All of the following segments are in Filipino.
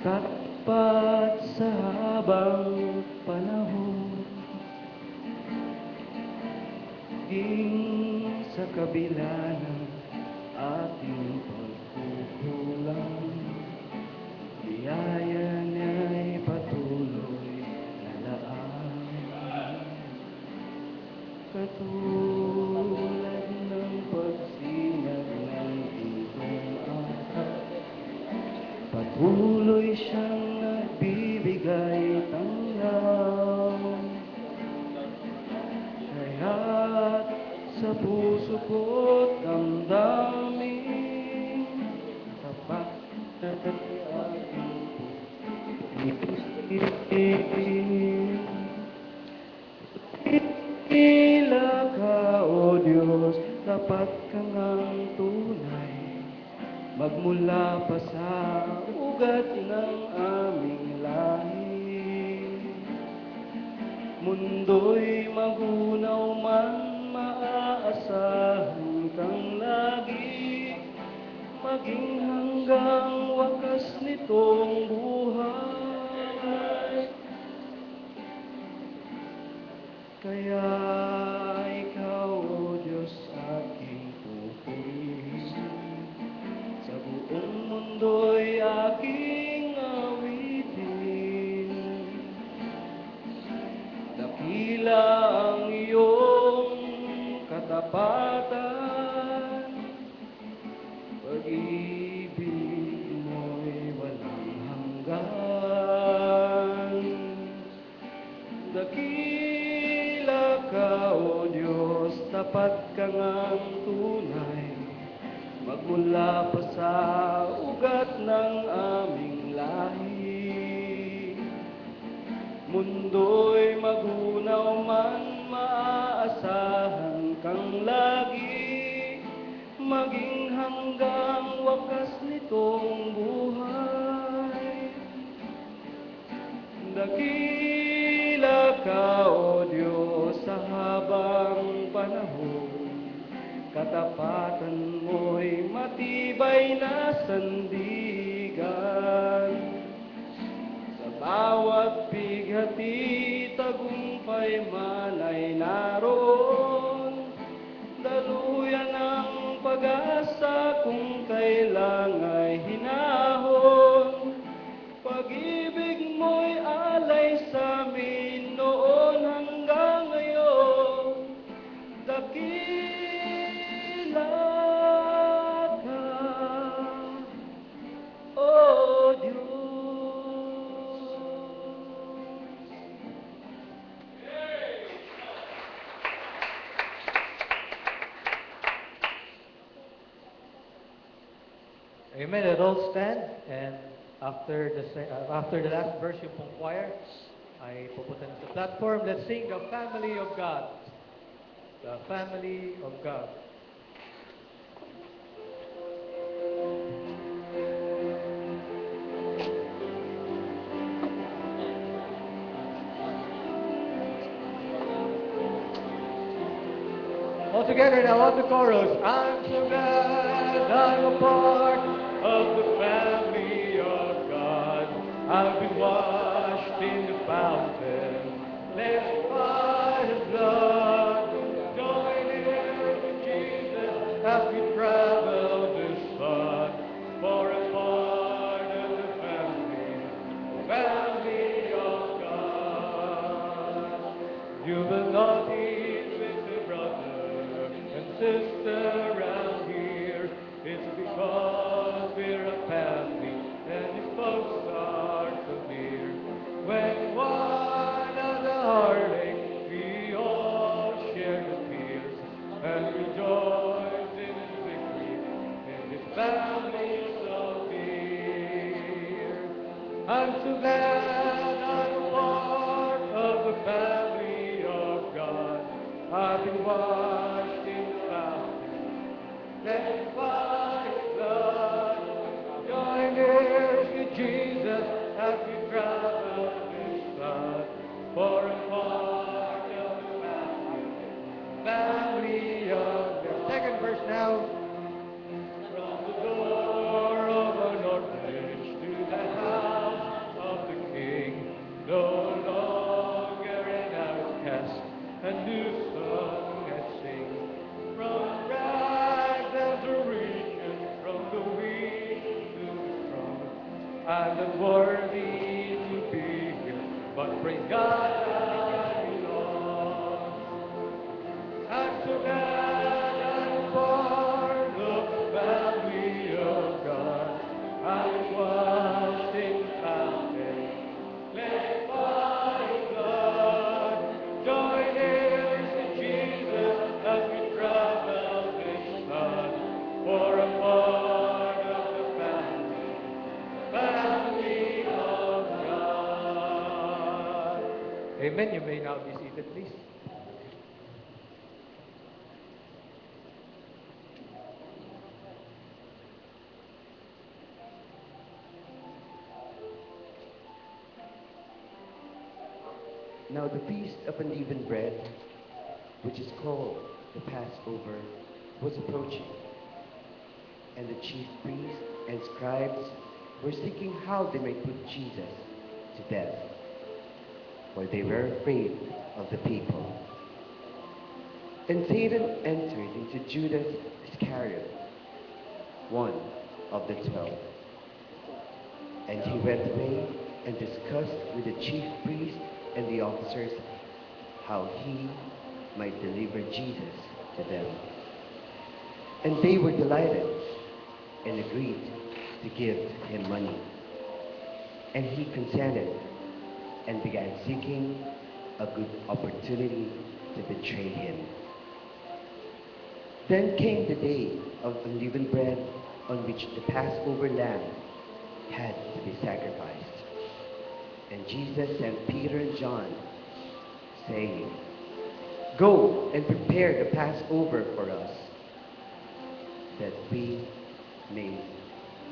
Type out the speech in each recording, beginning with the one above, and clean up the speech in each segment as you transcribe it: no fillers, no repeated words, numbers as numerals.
Tapat sa habang panahon, hingin sa kabila ng ating pagkukulang, biyaya niya'y patuloy na laan. Katulad ng pagsinag ng itong araw, patuloy siyang nagbibigay tanglaw. Kaya't sa puso ko't damdamin, tapat na aking puso. Tila ka, O Diyos, tapat ka ngang tunay, magmula pa sa ugat ng aming lahi. Mundo'y magunaw man, maaasahan kang lagi, maging hanggang wakas nitong buhay. Kaya ikaw, O Diyos, aking pupurihin, sa buong mundo'y aking awitin. Dakila ang iyong katapatan, pag-ibig mo'y walang hanggan. Dakila ka, O Diyos, tapat ka ngang tunay, magmula pa sa ugat ng aming lahi. Mundo'y magunaw man, maaasahan kang lagi, maging hanggang wakas nitong buhay. Dakila ka, O Diyos, sa habang panahon, katapatan mo'y matibay na sandigan. Sa bawat bighati, tagumpay man ay naroon, daluyan ng pag-asa kung kailang ay hinahon. Pag-ibig mo'y alay sa amin noon hanggang ngayon. Dakila ka, O Diyos. Amen. Let all stand, and after the last verse yung pong choir ay pupunta na sa platform. Let's sing the family of God. The family of God. All together now on the chorus. I'm so glad I'm a part of the family of God. I've been washed in the fountain, cleansed by His blood. Join in with Jesus as we travel this sun, for a part of the family of God. You will not eat with the brother and sister around here. It's because we're a family and His folks are so near. When one has a heartache, we all share the tears and rejoice in His victory in His family so dear. I'm so glad I'm a part of the family of God. I've been washed in the fountain, cleansed by His blood. Join ears with Jesus as we travel this sun, for a part of the family of God. Second verse now. worthy to be here, but praise God I belong. And so glad I'm part of the family of God. I'm washed in fountain, cleansed by blood. Join heirs in Jesus as we travel this sun, for a part of the family of God. Amen. You may now be seated, please. Now the feast of unleavened bread, which is called the Passover, was approaching, and the chief priests and scribes were seeking how they might put Jesus to death, for they were afraid of the people. And Satan entered into Judas Iscariot, one of the 12. And he went away and discussed with the chief priests and the officers how he might deliver Jesus to them. And they were delighted and agreed to give him money. And he consented and began seeking a good opportunity to betray him. Then came the day of unleavened bread, on which the Passover lamb had to be sacrificed. And Jesus sent Peter and John, saying, "Go and prepare the Passover for us, that we may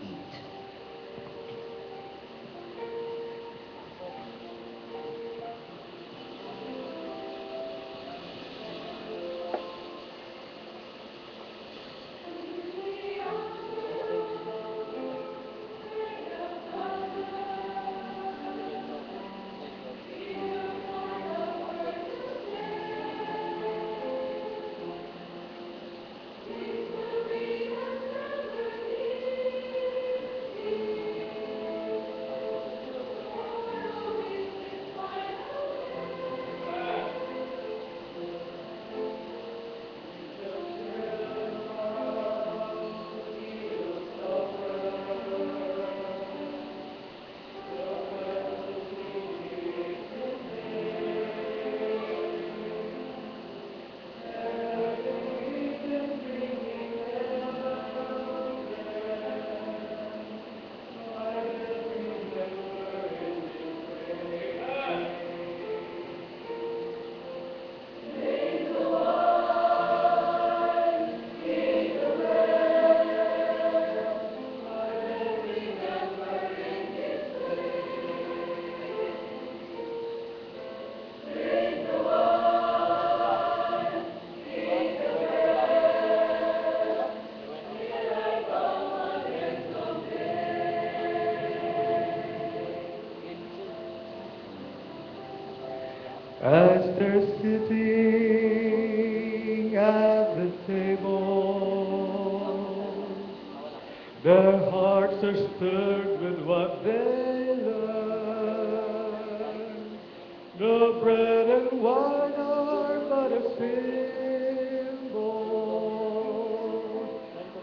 eat." As they're sitting at the table, their hearts are stirred with what they learn. The bread and wine are but a symbol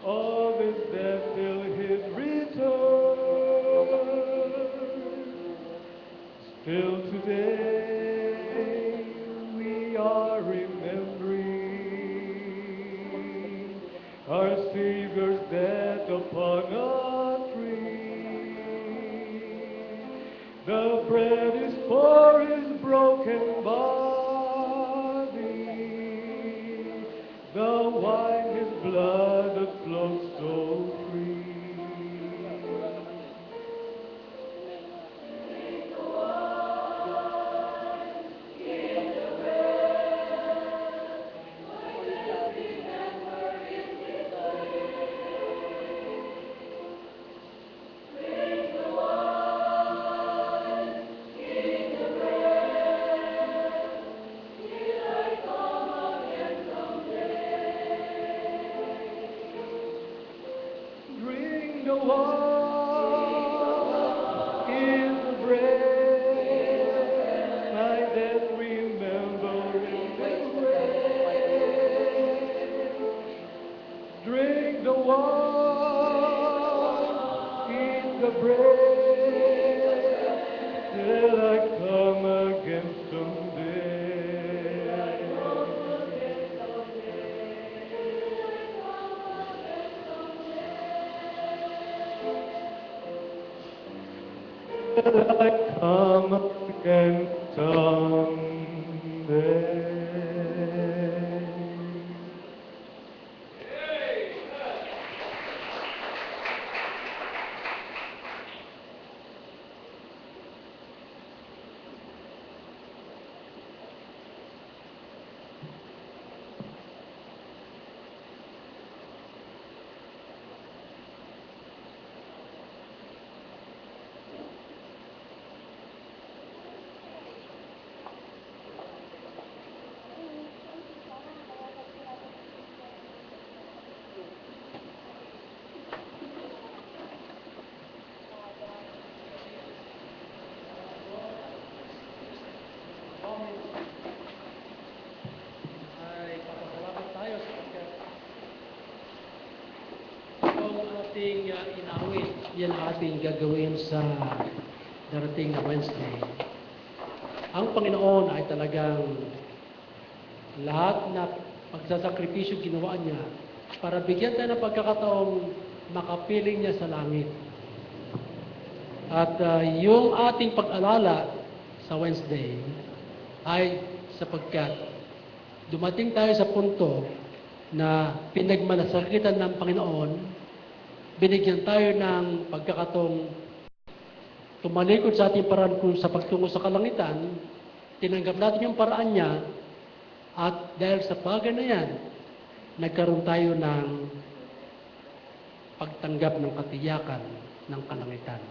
of his death till his return. Still today we are remembering our Savior's death upon a tree. The bread is for his broken body, the wine his blood that flows so free. will I come again someday. Ay papasalamat tayo sapagkat itong ating inawit, yan ang ating gagawin sa darating na Wednesday. Ang Panginoon ay talagang lahat na pagsasakripisyo ginawa niya para bigyan tayo ng pagkakataong makapiling niya sa langit. At yung ating pag-alala sa Wednesday ay sapagkat dumating tayo sa punto na pinagmalasakitan ng Panginoon, binigyan tayo ng pagkakataong tumalikod sa ating paraan kung sa pagtungo sa kalangitan, tinanggap natin yung paraan niya, at dahil sa bagay na yan, nagkaroon tayo ng pagtanggap ng katiyakan ng kalangitan.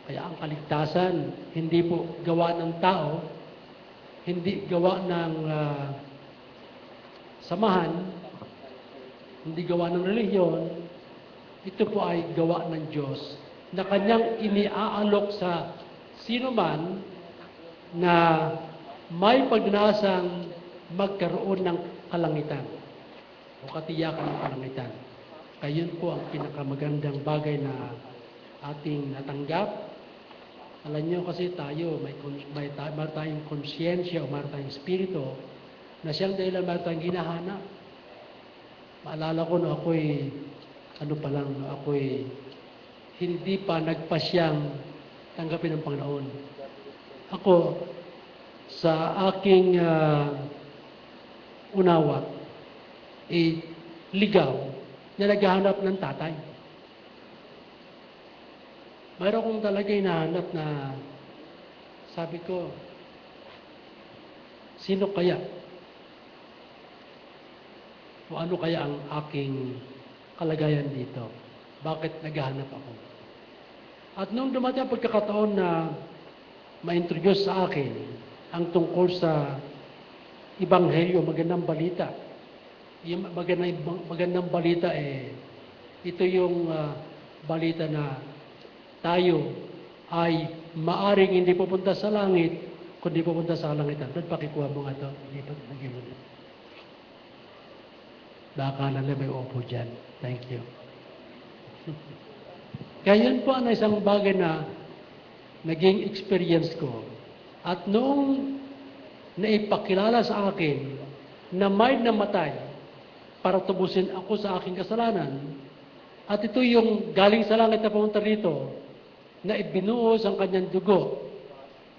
Kaya ang kaligtasan, hindi po gawa ng tao, hindi gawa ng samahan, hindi gawa ng relihiyon, ito po ay gawa ng Diyos na kanyang iniaalok sa sino man na may pagnasang magkaroon ng kalangitan o katiyakan ng kalangitan. Kaya yun po ang pinakamagandang bagay na ating natanggap. Alam nyo kasi tayo, may tayong konsyensya o may tayong espiritu na siyang dahilan may tayong ginahanap. Maalala ko na ako'y, ako'y hindi pa nagpasyang tanggapin ng Panginoon. Ako, sa aking unawa, ligaw na naghahanap ng tatay. Mayroon kong talaga hinahanap na sabi ko, sino kaya? O ano kaya ang aking kalagayan dito? Bakit naghahanap ako? At nung dumating ang pagkakataon na ma-introduce sa akin ang tungkol sa Ebanghelyo, magandang balita. Yung magandang balita ito yung balita na tayo ay maaring hindi pupunta sa langit, kundi pupunta sa kalangitan. Doon pakikuha mo nga ito. Lipat lagi mo dito. Baka na may upo dyan. Thank you. Kaya yun po ang isang bagay na naging experience ko. At noong naipakilala sa akin na may namatay para tubusin ako sa aking kasalanan, at ito yung galing sa langit na pumunta rito, na ibinuhos ang kanyang dugo,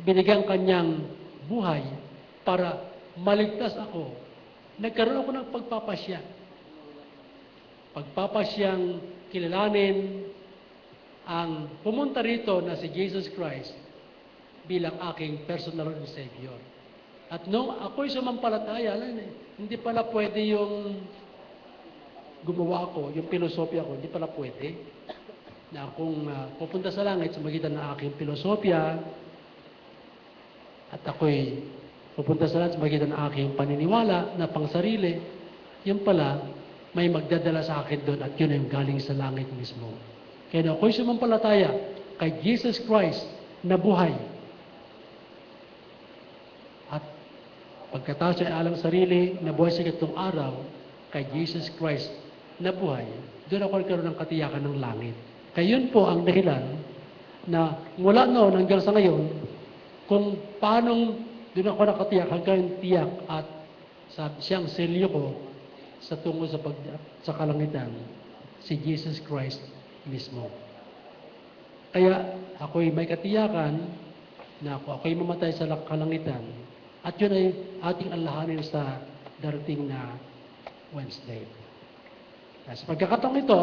binigyan kanyang buhay para maligtas ako. Nagkaroon ako ng pagpapasya. Pagpapasyang kilalanin ang pumunta rito na si Jesus Christ bilang aking personal Savior. At nung ako'y sumampalataya, hindi pala pwede yung gumawa ako, yung filosofya ko, hindi pala pwede na akong pupunta sa langit sa magitan ng aking filosofya at ako'y pupunta sa langit sa magitan ng aking paniniwala na pangsarili, yun pala, may magdadala sa akin doon at yun ay galing sa langit mismo. Kaya na ako'y sumampalataya kay Jesus Christ na buhay. At pagkatapos ay alang sarili, na buhay sa itong araw, kay Jesus Christ na buhay, doon ako nagkaroon ng katiyakan ng langit. Kaya yun po ang dahilan na mula noon hanggang sa ngayon, kung paanong doon ako nakatiyak hanggang tiyak at siyang selyo ko sa tungo sa kalangitan, si Jesus Christ mismo. Kaya ako'y may katiyakan na ako'y mamatay sa kalangitan. At yun ay ating alalahanin sa darating na Wednesday. Sa pagkakataong ito,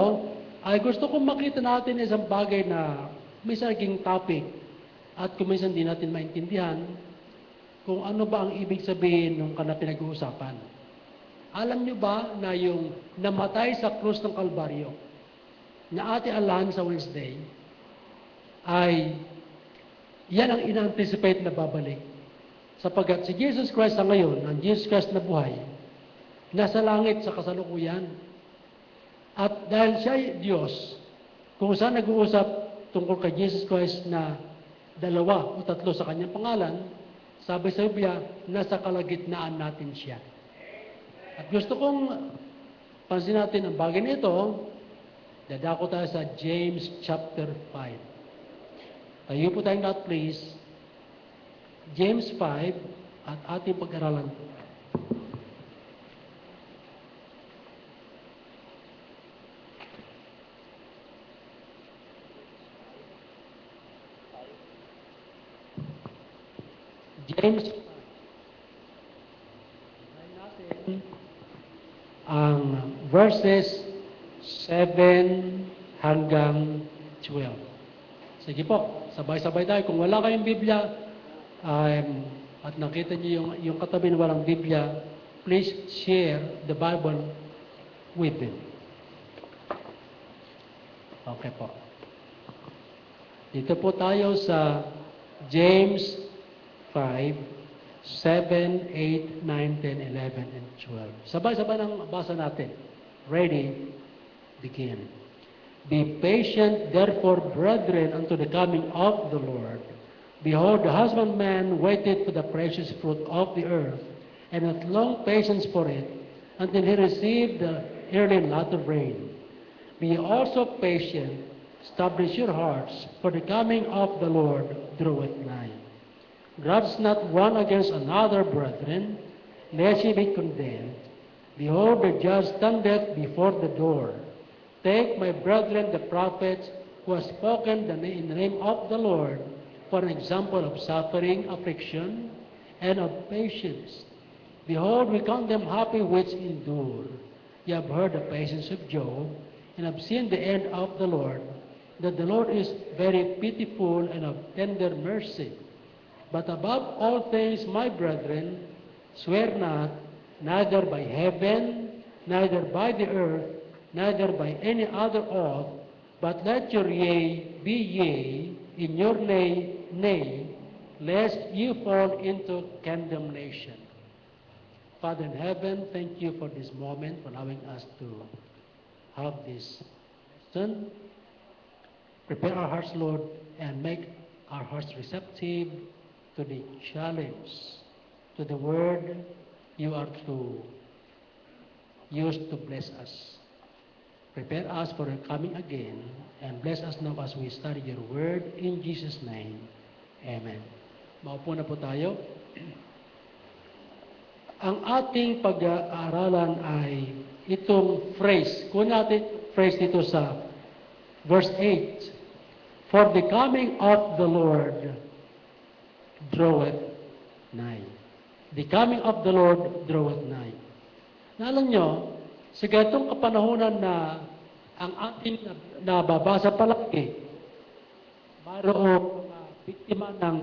ay gusto kong makita natin isang bagay na minsan naging topic at kung minsan di natin maintindihan kung ano ba ang ibig sabihin ng kanang pinag-uusapan. Alam niyo ba na yung namatay sa krus ng Kalbaryo na ating alahan sa Wednesday ay yan ang in-anticipate na babalik. Sapagkat si Jesus Christ sa ngayon, ang Jesus Christ na buhay, nasa langit sa kasalukuyan. At dahil siya ay Diyos, kung saan nag-uusap tungkol kay Jesus Christ na 2 o 3 sa kanyang pangalan, sabi sa Biblia, nasa kalagitnaan natin siya. At gusto kong pansin natin ang bagay nito, dadako tayo sa James chapter 5. Tayo po tayong lahat please. James 5 at ating pag-aralan. James 5. Ang verses 7 hanggang 12. Sige po, sabay-sabay tayo. Kung wala kayong Biblia, at nakita niyo yung katabi na walang Biblia, please share the Bible with them. Okay po. Dito po tayo sa James 5, 7, 8, 9, 10, 11, and 12. Sabay-sabay nang basa natin. Ready? Begin. Be patient, therefore, brethren, unto the coming of the Lord. Behold, the husbandman waited for the precious fruit of the earth, and hath long patience for it, until he received the early and latter rain. Be also patient, establish your hearts, for the coming of the Lord draweth nigh. Grudge not one against another, brethren, lest ye be condemned. Behold, the judge standeth before the door. Take, my brethren, the prophets, who have spoken in the name of the Lord, for an example of suffering, affliction, and of patience. Behold, we count them happy which endure. Ye have heard the patience of Job, and have seen the end of the Lord, that the Lord is very pitiful and of tender mercy. But above all things, my brethren, swear not, neither by heaven, neither by the earth, neither by any other oath, but let your yea be yea, in your nay, nay, lest you fall into condemnation. Father in heaven, thank you for this moment, for allowing us to have this lesson. Prepare our hearts, Lord, and make our hearts receptive to the challenge, to the word you are to use to bless us. Prepare us for your coming again, and bless us now as we study your word in Jesus' name. Amen. Maupo na po tayo. Ang ating pag-aaralan ay itong phrase. Kung natin phrase dito sa verse 8. For the coming of the Lord draweth nigh. The coming of the Lord draweth nigh. Naalam nyo, sa ganitong kapanahunan na ang ating nababasa palagi, mayroong mga biktima ng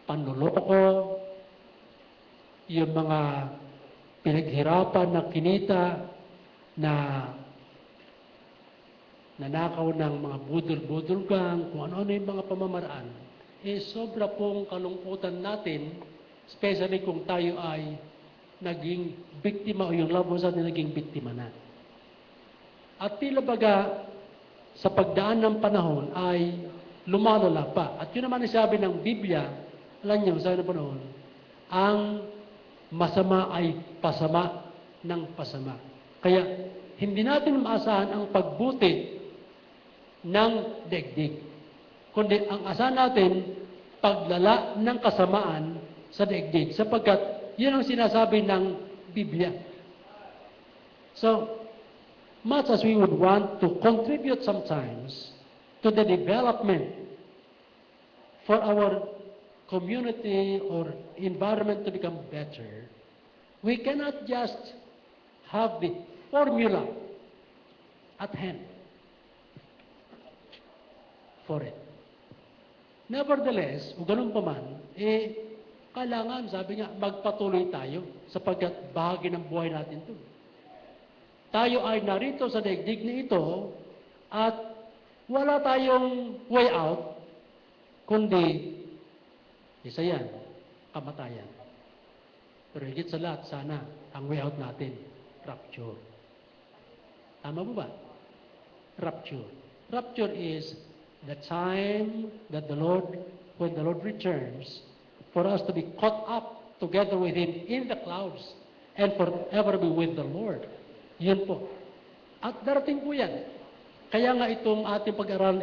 panloloko, yung mga pinaghirapan na kinita na nanakaw ng mga budol-budol gang, kung ano-ano yung mga pamamaraan, sobra pong kalungkutan natin, especially kung tayo ay naging biktima o yung loved ones natin naging biktima na. At tila baga, sa pagdaan ng panahon ay lumalala pa. At yun naman ang sabi ng Biblia, alam niyo, sabi ng panahon, ang masama ay pasama ng pasama. Kaya, hindi natin maasahan ang pagbuti ng daigdig. Kundi ang asahan natin, paglala ng kasamaan sa daigdig. Sapagkat, yun ang sinasabi ng Biblia. So, much as we would want to contribute sometimes to the development for our community or environment to become better, we cannot just have the formula at hand for it. Nevertheless, kung ganun pa man, kailangan, sabi nga, magpatuloy tayo sapagkat bahagi ng buhay natin ito. Tayo ay narito sa daigdig na ito at wala tayong way out, kundi isa yan, kamatayan. Pero higit sa lahat, sana, ang way out natin, rapture. Tama po ba? Rapture. Rapture is the time that when the Lord returns, for us to be caught up together with Him in the clouds and forever be with the Lord. Yun po. At darating po yan. Kaya nga itong ating pag-aral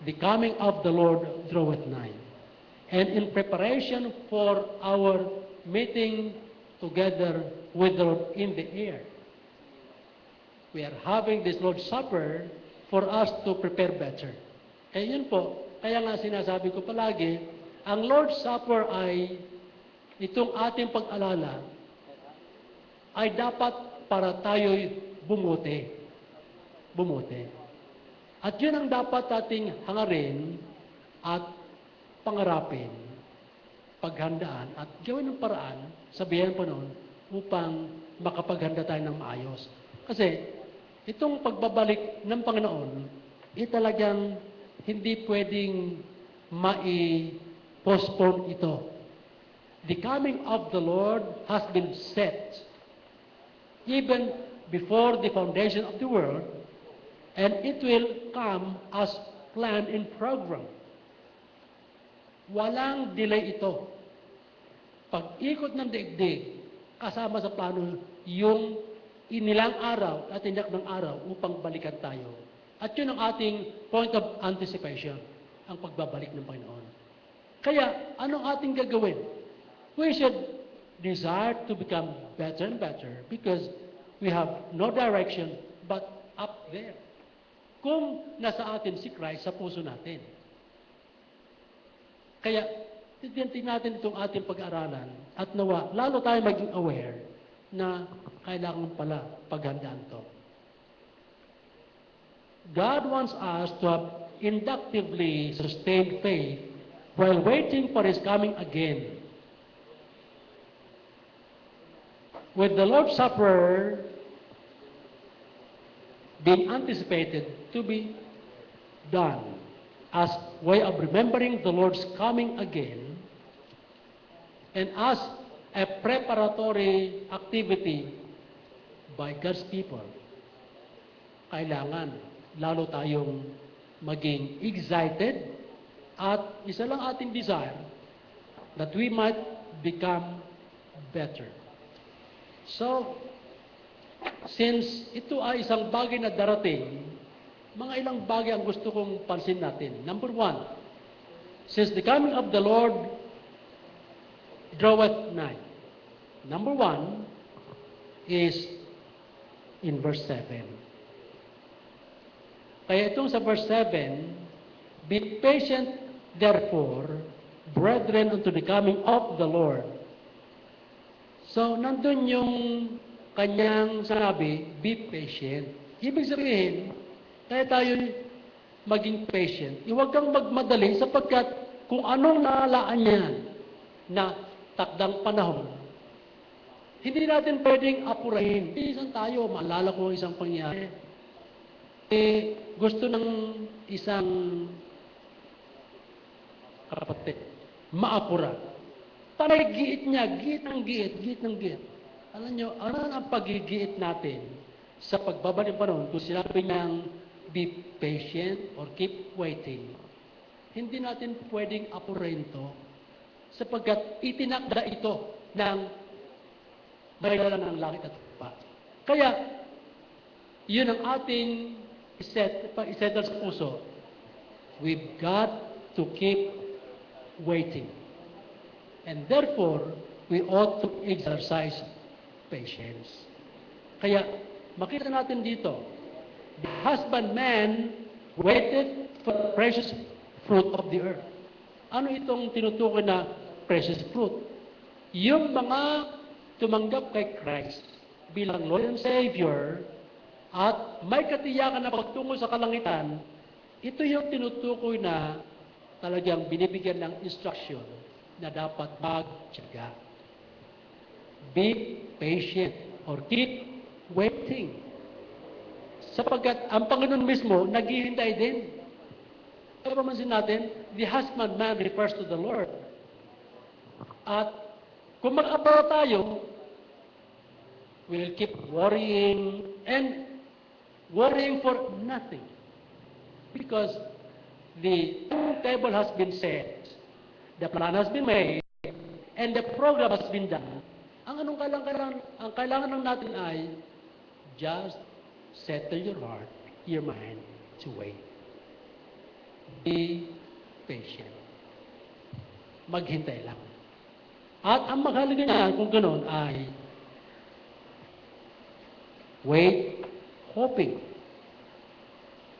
the coming of the Lord draweth nigh. And in preparation for our meeting together with the Lord in the air, we are having this Lord's Supper for us to prepare better. Kaya yun po, kaya nga sinasabi ko palagi, ang Lord's Supper ay itong ating pag-alala ay dapat para tayo'y bumuti. Bumuti. At yun ang dapat ating hangarin at pangarapin, paghandaan at gawin ng paraan, sabihan po noon, upang makapaghanda tayo ng maayos. Kasi itong pagbabalik ng Panginoon, talagang hindi pwedeng mai-postpone ito. The coming of the Lord has been set even before the foundation of the world, and it will come as planned in program. Walang delay ito. Pag-ikot ng daigdig, kasama sa plano yung inilang araw at tinyak ng araw upang balikan tayo. At yun ang ating point of anticipation, ang pagbabalik ng Panginoon. Kaya, anong ating gagawin? We should desire to become better and better because we have no direction but up there. Kung nasa atin si Christ sa puso natin. Kaya, titintin natin itong ating pag-aaralan at nawa, lalo tayo maging aware na kailangan pala paghandaan to. God wants us to have inductively sustained faith while waiting for His coming again. With the Lord's Supper being anticipated to be done as way of remembering the Lord's coming again, and as a preparatory activity by God's people, kailangan lalo tayong maging excited at isa lang ating desire that we might become better. So, since ito ay isang bagay na darating, mga ilang bagay ang gusto kong pansin natin. Number one, since the coming of the Lord draweth nigh. Number one is in verse 7. Kaya itong sa verse 7, be patient therefore, brethren, unto the coming of the Lord. So, nandun yung kanyang sinabi, be patient. Ibig sabihin, kaya tayo maging patient. Huwag kang magmadali sapagkat kung anong naalaan niya na takdang panahon, hindi natin pwedeng apurahin. Isang tayo, maalala ko isang pangyari. Gusto ng isang kapatid, maapura. Panay giit niya, giit ng giit. Alam nyo, ano ang pagigiit natin sa pagbabalik panahon kung sinabi niyang be patient or keep waiting? Hindi natin pwedeng apurahin ito sapagkat itinakda ito ng baylan ng langit at lupa. Kaya, yun ang ating isettle sa puso. We've got to keep waiting. And therefore, we ought to exercise patience. Kaya, makita natin dito, the husbandman waited for the precious fruit of the earth. Ano itong tinutukoy na precious fruit? Yung mga tumanggap kay Christ bilang Lord and Savior at may katiyakan na pagtungo sa kalangitan, ito yung tinutukoy na talagang binibigyan ng instruction na dapat magtiyaga. Be patient or keep waiting. Sapagkat ang Panginoon mismo naghihintay din. Kaya pamansin natin, the husbandman refers to the Lord. At kung mag-abala tayo, we'll keep worrying and worrying for nothing. Because the table has been set, the plan has been made, and the program has been done. Ang kailangan lang natin ay just settle your heart, your mind to wait. Be patient. Maghintay lang. At ang mahalaga niya kung ganoon ay wait, hoping.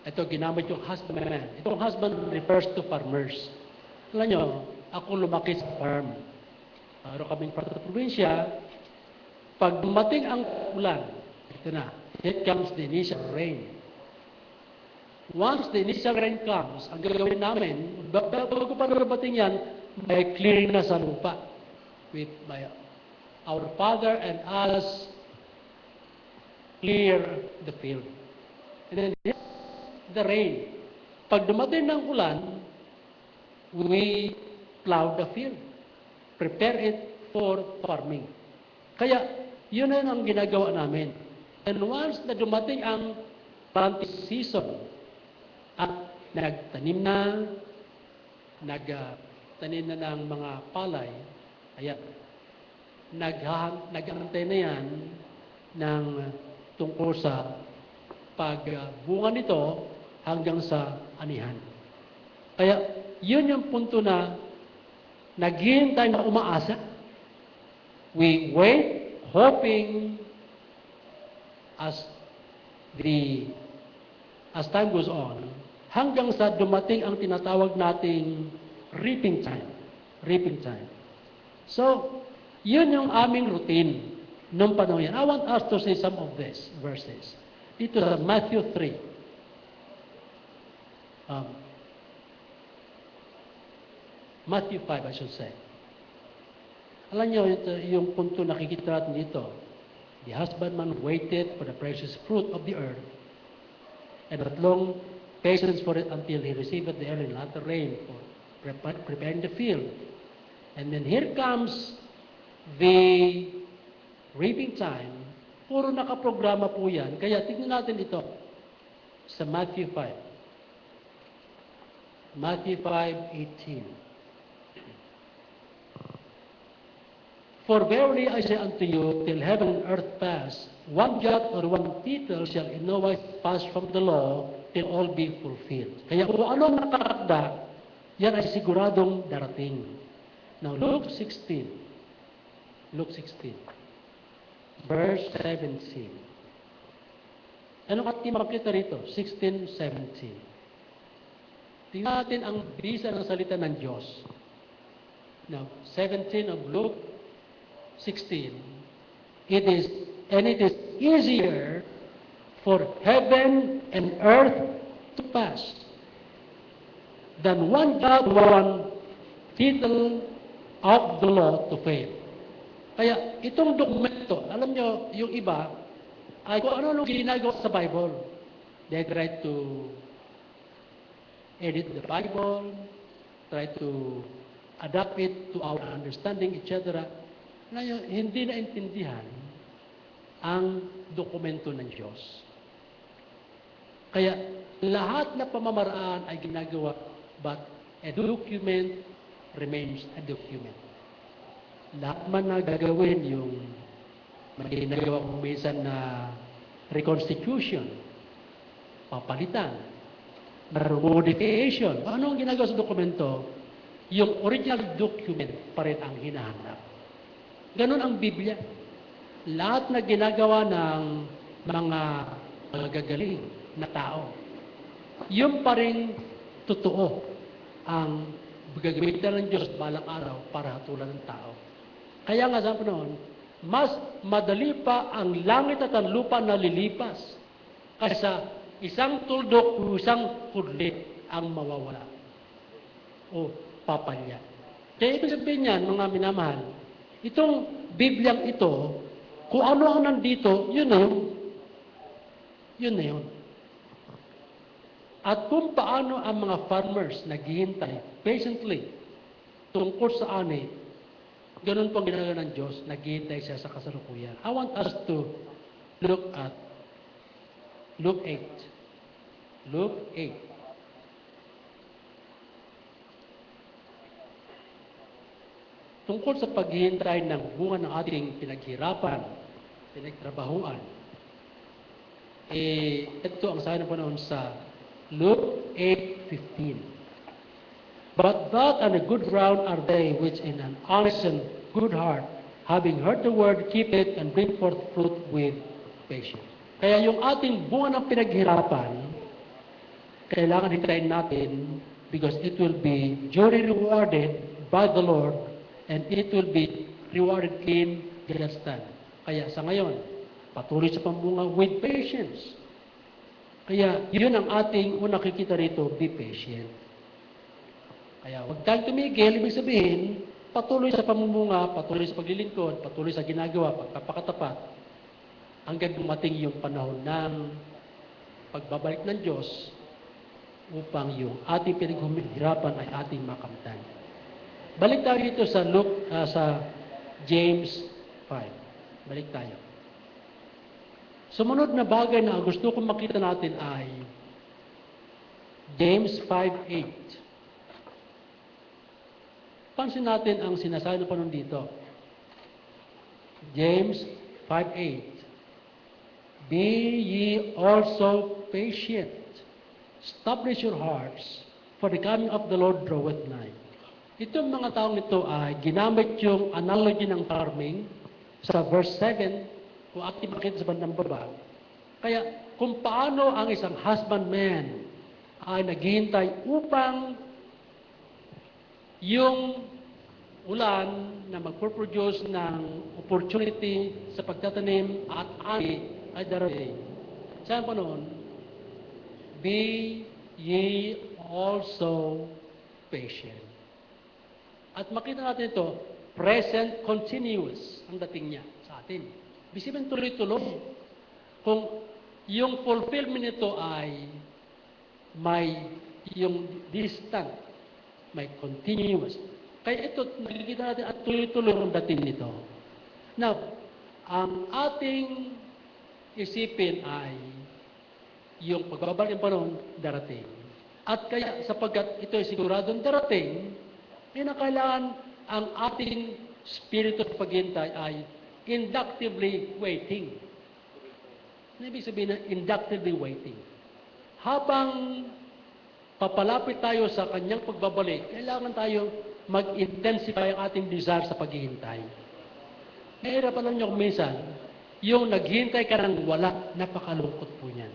Ito, ginamit yung husbandman. Itong husband refers to farmers. Alam nyo, ako lumaki sa farm. Araw kaming probinsya, pag dumating ang ulan, ito na, here comes the initial rain. Once the initial rain comes, ang gagawin namin, bago pa narabating yan, may clearing na sa lupa. By our father and us clear the field. And then the rain. Pag dumating ng ulan, we plow the field. Prepare it for farming. Kaya, yun na ang ginagawa namin. And once na dumating ang planting season, at nagtanim na ng mga palay, ayan, naghahantay na yan ng tungkol sa pagbunga nito hanggang sa anihan. Kaya, yun yung punto na naghihintay na umaasa. We wait, hoping as time goes on, hanggang sa dumating ang tinatawag nating reaping time. Reaping time. So, yun yung aming routine nung panahon yan. I want us to see some of these verses. Dito sa Matthew 3. Matthew 5, I should say. Alam nyo, ito, yung punto nakikita natin dito. The husbandman waited for the precious fruit of the earth and had long patience for it until he received the early and latter rain for preparing the field. And then here comes the reaping time. Puro nakaprograma po yan. Kaya tignan natin ito sa Matthew 5. Matthew 5:18. For verily I say unto you, till heaven and earth pass, one jot or one tittle shall in no wise pass from the law till all be fulfilled. Kaya kung ano nakatakda, yan ay siguradong darating. Now, Luke 16, verse 17. Anong ating makita rito? 16, 17. Tingnan natin ang bisa ng salita ng Diyos. Now, 17 of Luke 16. It is easier for heaven and earth to pass than one jot, one tittle of the law to fail. Kaya itong dokumento, alam nyo, yung iba, ay kung ano ginagawa sa Bible. They try to edit the Bible, try to adapt it to our understanding, etc. Ngayon, hindi na intindihan ang dokumento ng Diyos. Kaya lahat na pamamaraan ay ginagawa, but a document remains a document. Lahat man na gagawin yung ginagawa kong minsan na reconstitution, papalitan, modification. Ano ang ginagawa sa dokumento? Yung original document pa rin ang hinahanap. Ganon ang Biblia. Lahat na ginagawa ng mga magagaling na tao, yun pa rin totoo ang gagamitan ng Diyos balang araw para hatulan ng tao. Kaya nga sabi noon, mas madali pa ang langit at ang lupa na lilipas kaysa isang tuldok o isang kudlit ang mawawala o papalya. Kaya ibig sabihin niyan, mga minamahal, itong Bibliang ito, kung ano ang nandito, yun na yun. Yun na yun. At kung paano ang mga farmers naghihintay patiently tungkol sa ani, ganun pang ginagawa ng Diyos, naghihintay siya sa kasalukuyan. I want us to look at Luke 8. Luke 8. Tungkol sa paghihintay ng bunga ng ating pinaghirapan, pinagtrabahuan. Ito ang sabi ng Panginoon sa Luke 8:15. But that and a good ground are they which in an honest and good heart, having heard the word, keep it and bring forth fruit with patience. Kaya yung ating bunga ng pinaghirapan, kailangan hintayin natin because it will be duly rewarded by the Lord and it will be rewarded in God's time. Kaya sa ngayon, patuloy sa pambunga with patience. Kaya yun ang ating unang nakikita rito, be patient. Kaya huwag tayong tumigil, ibig sabihin, patuloy sa pamumunga, patuloy sa paglilingkod, patuloy sa ginagawa, pagpapakatapat, hanggang dumating yung panahon ng pagbabalik ng Diyos upang yung ating pinaghirapan ay ating makamtan. Balik tayo dito sa sa James 5. Balik tayo. Sumunod na bagay na gusto kong makita natin ay James 5:8. Pansin natin ang sinasabi ng Panginoon dito. James 5:8. Be ye also patient. Establish your hearts, for the coming of the Lord draweth nigh. Itong mga taong ito ay ginamit yung analogy ng farming sa verse 7, kung ating makita sa bandang baba. Kaya kung paano ang isang husbandman ay naghihintay upang yung ulan na magpo-produce ng opportunity sa pagtatanim at ani ay darating. Saan pa noon? Be ye also patient. At makita natin ito, present continuous ang dating niya sa atin. Bisipin tuloy-tuloy. Kung yung fulfillment nito ay may yung distant, may continuous. Kaya ito, nakikita natin at tuloy-tuloy ang dating nito. Now, ang ating isipin ay yung pagbabalik ng panahon darating. At kaya sapagkat ito ay siguradong darating, ay nakailangan ang ating spirito sa paghintay ay inductively waiting. Ano ibig sabihin na inductively waiting? Habang papalapit tayo sa kanyang pagbabalik, kailangan tayo mag-intensify ang ating desire sa paghihintay. Mahirap alam nyo minsan, yung naghihintay ka ng wala, napakalungkot po niyan.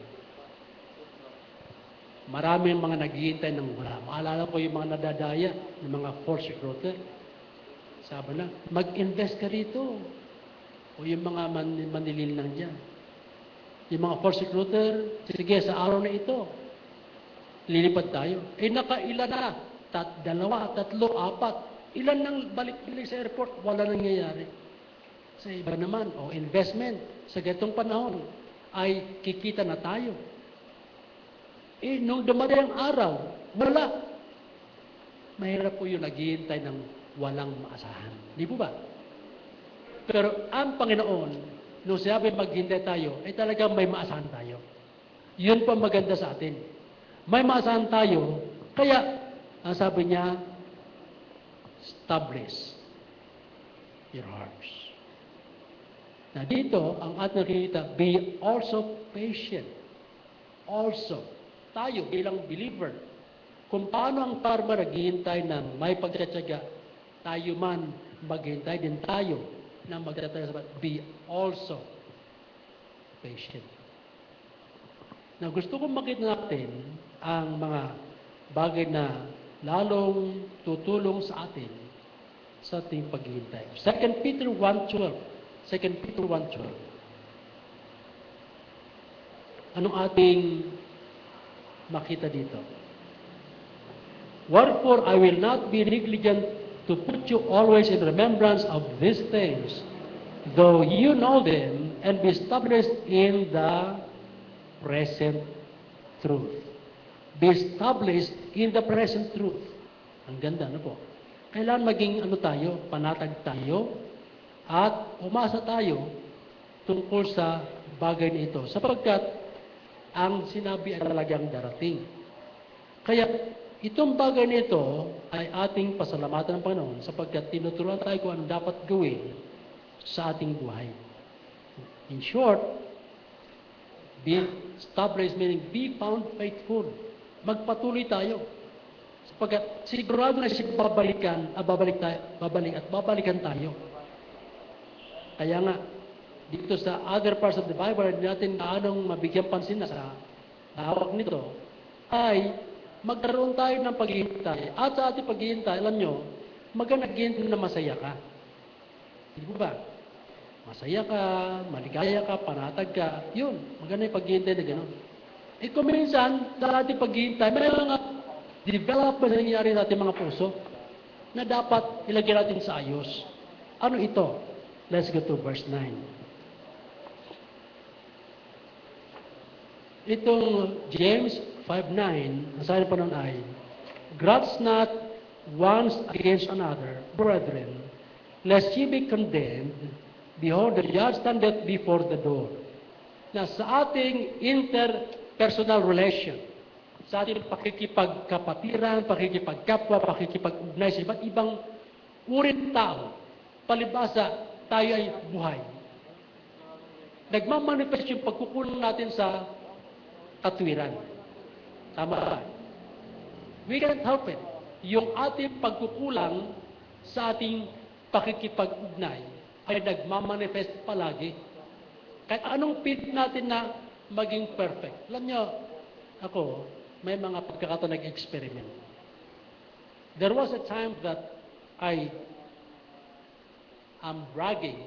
Maraming mga naghihintay ng wala. Maalala ko yung mga nadadaya, yung mga force recruiter. Sabi na, mag-invest ka rito. O yung mga manilil lang dyan. Yung mga force recruiter, sige, sa araw na ito, lilipad tayo. Nakailan na. 2, 3, 4. Ilan nang balik-balik sa airport, wala nangyayari. Sa iba naman, investment, sa ganitong panahon, ay kikita na tayo. Nung dumating ang araw, wala. Mahirap po yung naghihintay ng walang maasahan. Di po ba? Pero ang Panginoon, nung sinabi maghintay tayo, ay talagang may maasahan tayo. Yun po maganda sa atin. May maasahan tayo, kaya, ang sabi niya, establish your hearts. Na dito, ang ating nakikita, be also patient. Also, tayo bilang believer, kung paano ang farmer naghihintay ng may pagtsatsaga, tayo man maghintay din tayo na magtataya sa be also patient. Na gusto kong makita natin ang mga bagay na lalong tutulong sa atin sa ating paghihintay. 2 Peter 1:12. 2 Peter 1:12. Anong ating makita dito? Wherefore I will not be negligent to put you always in remembrance of these things, though you know them and be established in the present truth. Be established in the present truth. Ang ganda, ano po? Kailangan maging panatag tayo, at umasa tayo tungkol sa bagay na ito. Sapagkat ang sinabi ay talagang darating. Kaya itong bagay na ito ay ating pasalamatan ng Panginoon sapagkat tinuturuan tayo kung ano dapat gawin sa ating buhay. In short, be established meaning be found faithful. Magpatuloy tayo. Sapagkat sigurado na siya babalikan tayo. Kaya nga, dito sa other parts of the Bible, hindi natin anong mabigyan pansin na sa hawak nito, ay magkaroon tayo ng paghihintay. At sa ating paghihintay, alam nyo, maghihintay na masaya ka. Hindi ba? Masaya ka, maligaya ka, panatag ka. Yun, maganda yung paghihintay na gano'n. Eh kung minsan, sa ating paghihintay, may mga development na nangyayari sa ating mga puso na dapat ilagyan natin sa ayos. Ano ito? Let's go to verse 9. Itong James 5:9, ang sabi pa nun ay, grudge not one against another, brethren, lest ye be condemned. Behold, the judge standeth before the door. Na sa ating interpersonal relation, sa ating pakikipagkapatiran, pakikipagkapwa, pakikipag-ugnay sa iba't ibang uring tao, palibasa tayo ay buhay. Nagmamanifest yung pagkukulang natin sa katwiran. Tama ba? We can't help it. Yung ating pagkukulang sa ating pakikipag-ugnay ay nagmamanifest palagi. Kahit anong pilit natin na maging perfect. Alam nyo, ako, may mga pagkakataon nag-experiment. There was a time that I am bragging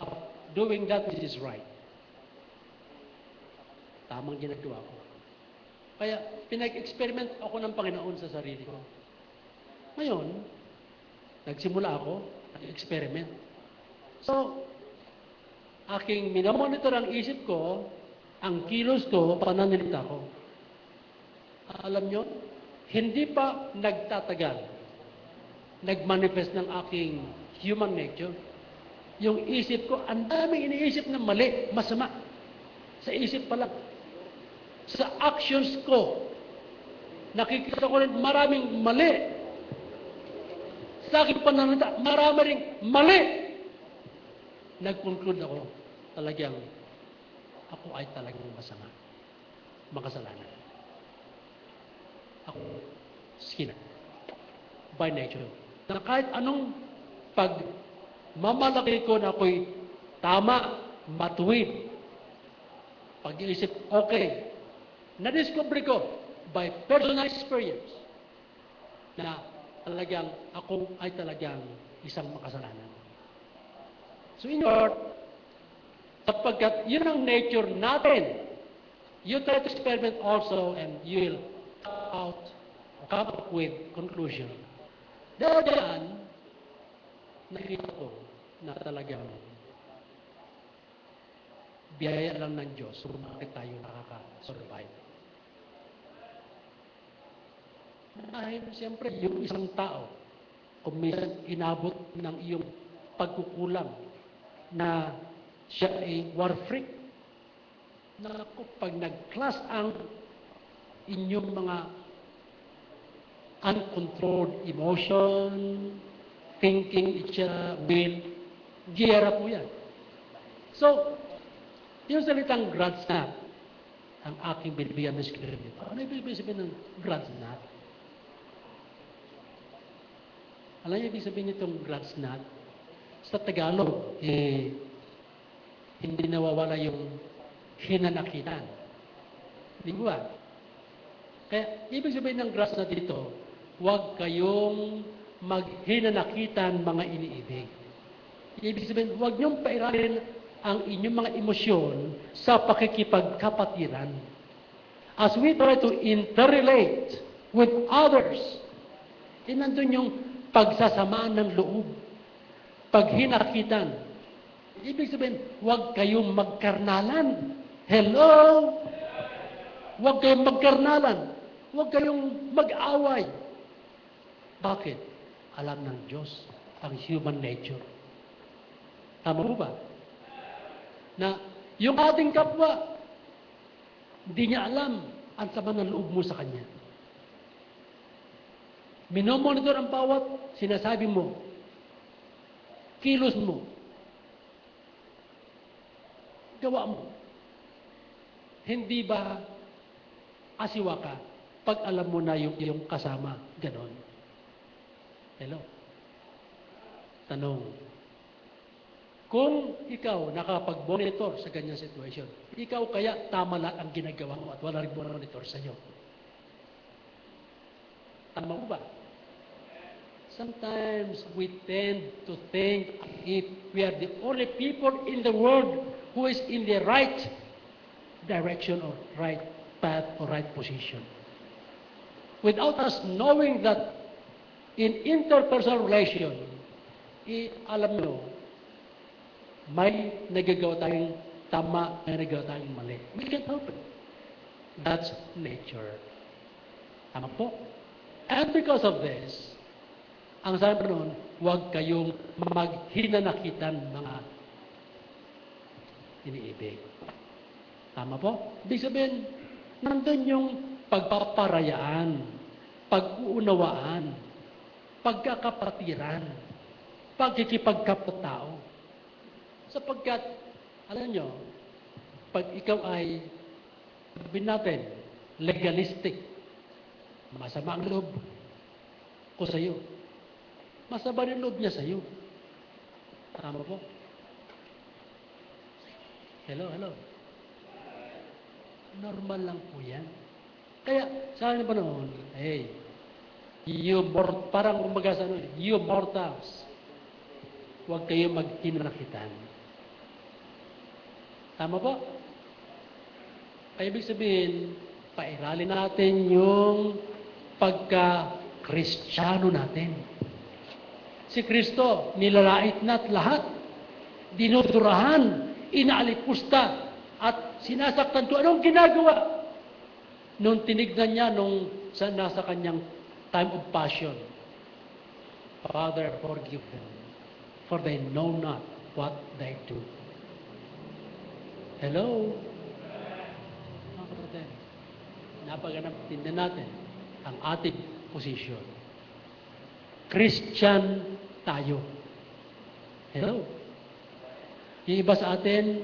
of doing that which is right. Tamang ginagawa ko. Kaya, pinag-experiment ako ng Panginoon sa sarili ko. Ngayon, nagsimula ako, nag-experiment. So, aking minamonitor ang isip ko, ang kilos ko, pananalita ko. Alam nyo, hindi pa nagtatagal, nag-manifest ng aking human nature. Yung isip ko, ang daming iniisip na mali, masama. Sa isip pa lang. Sa actions ko, nakikita ko rin maraming mali. Sa aking pananalita, marami rin mali. Nag-conclude ako, talagang, ako ay talagang masama. Makasalanan. Ako, sinner. By nature. Na kahit anong pagmamalaki ko na ako'y tama, matuwid, pag-iisip, okay, na-discover ko by personal experience na talagang ako ay talagang isang makasalanan. So in short, sapagkat yun ang nature natin, you try to experiment also and you will come up with conclusion. Dahil nakita ko na talagang biyaya lang ng Diyos kung bakit tayo nakaka-survive. Dahil siyempre, yung isang tao, kung minsan inabot ng iyong pagkukulang na siya ay war freak, na pag nag-class ang inyong mga uncontrolled emotion, thinking, will, giyera po yan. So, yung salitang grudge not, ang aking binibigyan ng script nito. Ano yung ibig sabihin ng grudge not? Alam niyo ibig sabihin nitong grudge not? Sa Tagalog, hindi nawawala yung hinanakinan. Di ba? Kaya, ibig sabihin ng grudge not dito, huwag kayong maghinanakitan mga iniibig. Ibig sabihin, huwag niyong pairalin ang inyong mga emosyon sa pakikipagkapatiran. As we try to interrelate with others, nandun yung pagsasamaan ng loob, paghinakitan. Ibig sabihin, huwag kayong magkarnalan. Hello? Huwag kayong magkarnalan. Huwag kayong mag-away. Bakit? Alam ng Diyos ang human nature. Tama mo ba? Na yung ating kapwa, hindi niya alam ang sama ng loob mo sa kanya. Minomonitor ang bawat sinasabi mo, kilos mo, gawa mo. Hindi ba asiwa ka pag alam mo na yung iyong kasama, ganon? Hello? Tanong. Kung ikaw nakapag-monitor sa ganyang situation, ikaw kaya tama lahat ang ginagawa mo at wala rin monitor sa iyo? Tama mo ba? Sometimes we tend to think if we are the only people in the world who is in the right direction or right path or right position. Without us knowing that in interpersonal relation, alam nyo, may nagagawa tayong tama, may nagagawa tayong mali. We can't help it. That's nature. Tama po? And because of this, ang sabi pa noon, huwag kayong maghinanakitan mga iniibig. Tama po? Ibig sabihin, nandun yung pagpaparayaan, pag-uunawaan, pagkakapatiran, pagkikipagkapatao. Sapagkat, alam nyo, pag ikaw ay, sabihin natin, legalistic, masama ang loob ko sa iyo. Masama rin loob niya sa iyo. Tama po? Hello, hello. Normal lang po yan. Kaya, sa akin pa noon, hey, parang kumbaga sa ano, you mortals, huwag kayo maghinanakitan. Tama po? Kaya ibig sabihin, pairalin natin yung pagka-Kristiyano natin. Si Kristo, nilalait na't lahat, dinudurahan, inaalipusta, at sinasaktan to. Anong ginagawa? Nung tinignan niya, nasa kanyang time of passion, Father, forgive them, for they know not what they do. Hello? Mga kapatid, napaganap tingnan natin ang ating posisyon. Christian tayo. Hello? Yung iba sa atin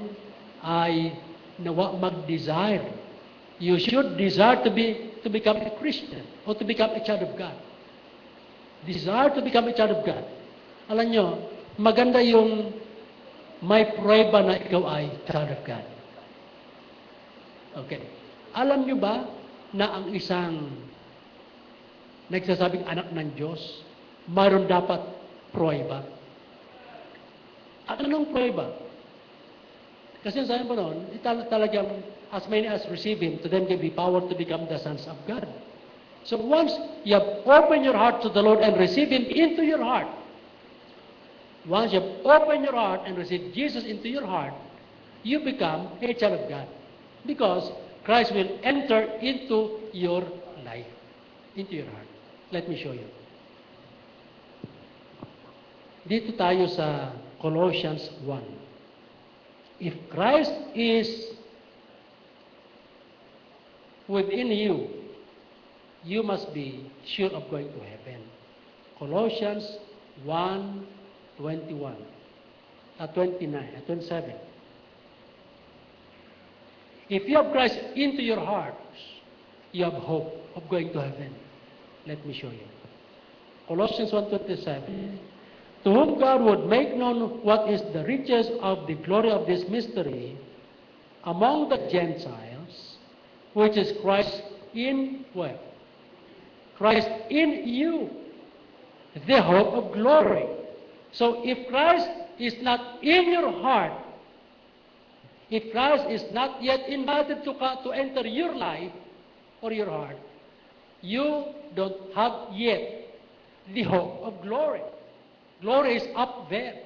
ay nawa mag-desire. You should desire to become a Christian or to become a child of God. Desire to become a child of God. Alam nyo, maganda yung may prueba na ikaw ay child of God. Okay. Alam nyo ba na ang isang nagsasabing anak ng Diyos, mayroon dapat prueba? At anong prueba? Kasi sabi po noon, talagang as many as receive Him, to them can be power to become the sons of God. So once you have opened your heart to the Lord and receive Him into your heart, once you have opened your heart and received Jesus into your heart, you become a child of God. Because Christ will enter into your life, into your heart. Let me show you. Dito tayo sa Colossians 1. If Christ is within you, you must be sure of going to heaven. Colossians 1:21, 27. If you have Christ into your hearts, you have hope of going to heaven. Let me show you. Colossians 1:27. To whom God would make known what is the riches of the glory of this mystery among the Gentiles, which is Christ in where? Christ in you, the hope of glory. So if Christ is not in your heart, if Christ is not yet invited to enter your life or your heart, you don't have yet the hope of glory. Glory is up there.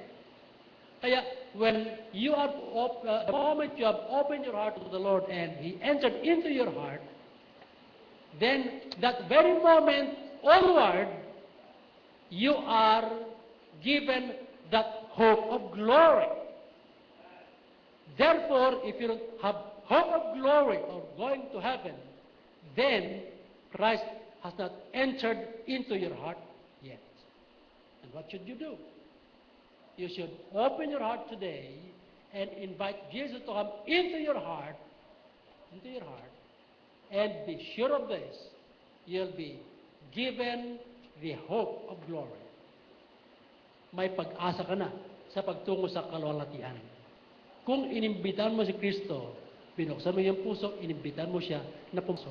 Kaya when you are, the moment you have opened your heart to the Lord and He entered into your heart, then that very moment onward, you are given that hope of glory. Therefore, if you don't have hope of glory or going to heaven, then Christ has not entered into your heart yet. And what should you do? You should open your heart today and invite Jesus to come into your heart, and be sure of this, you'll be given the hope of glory. May pag-asa ka na sa pagtungo sa kalwalhatian. Kung inimbitan mo si Kristo, binuksan mo yung puso, inimbitan mo siya na puso.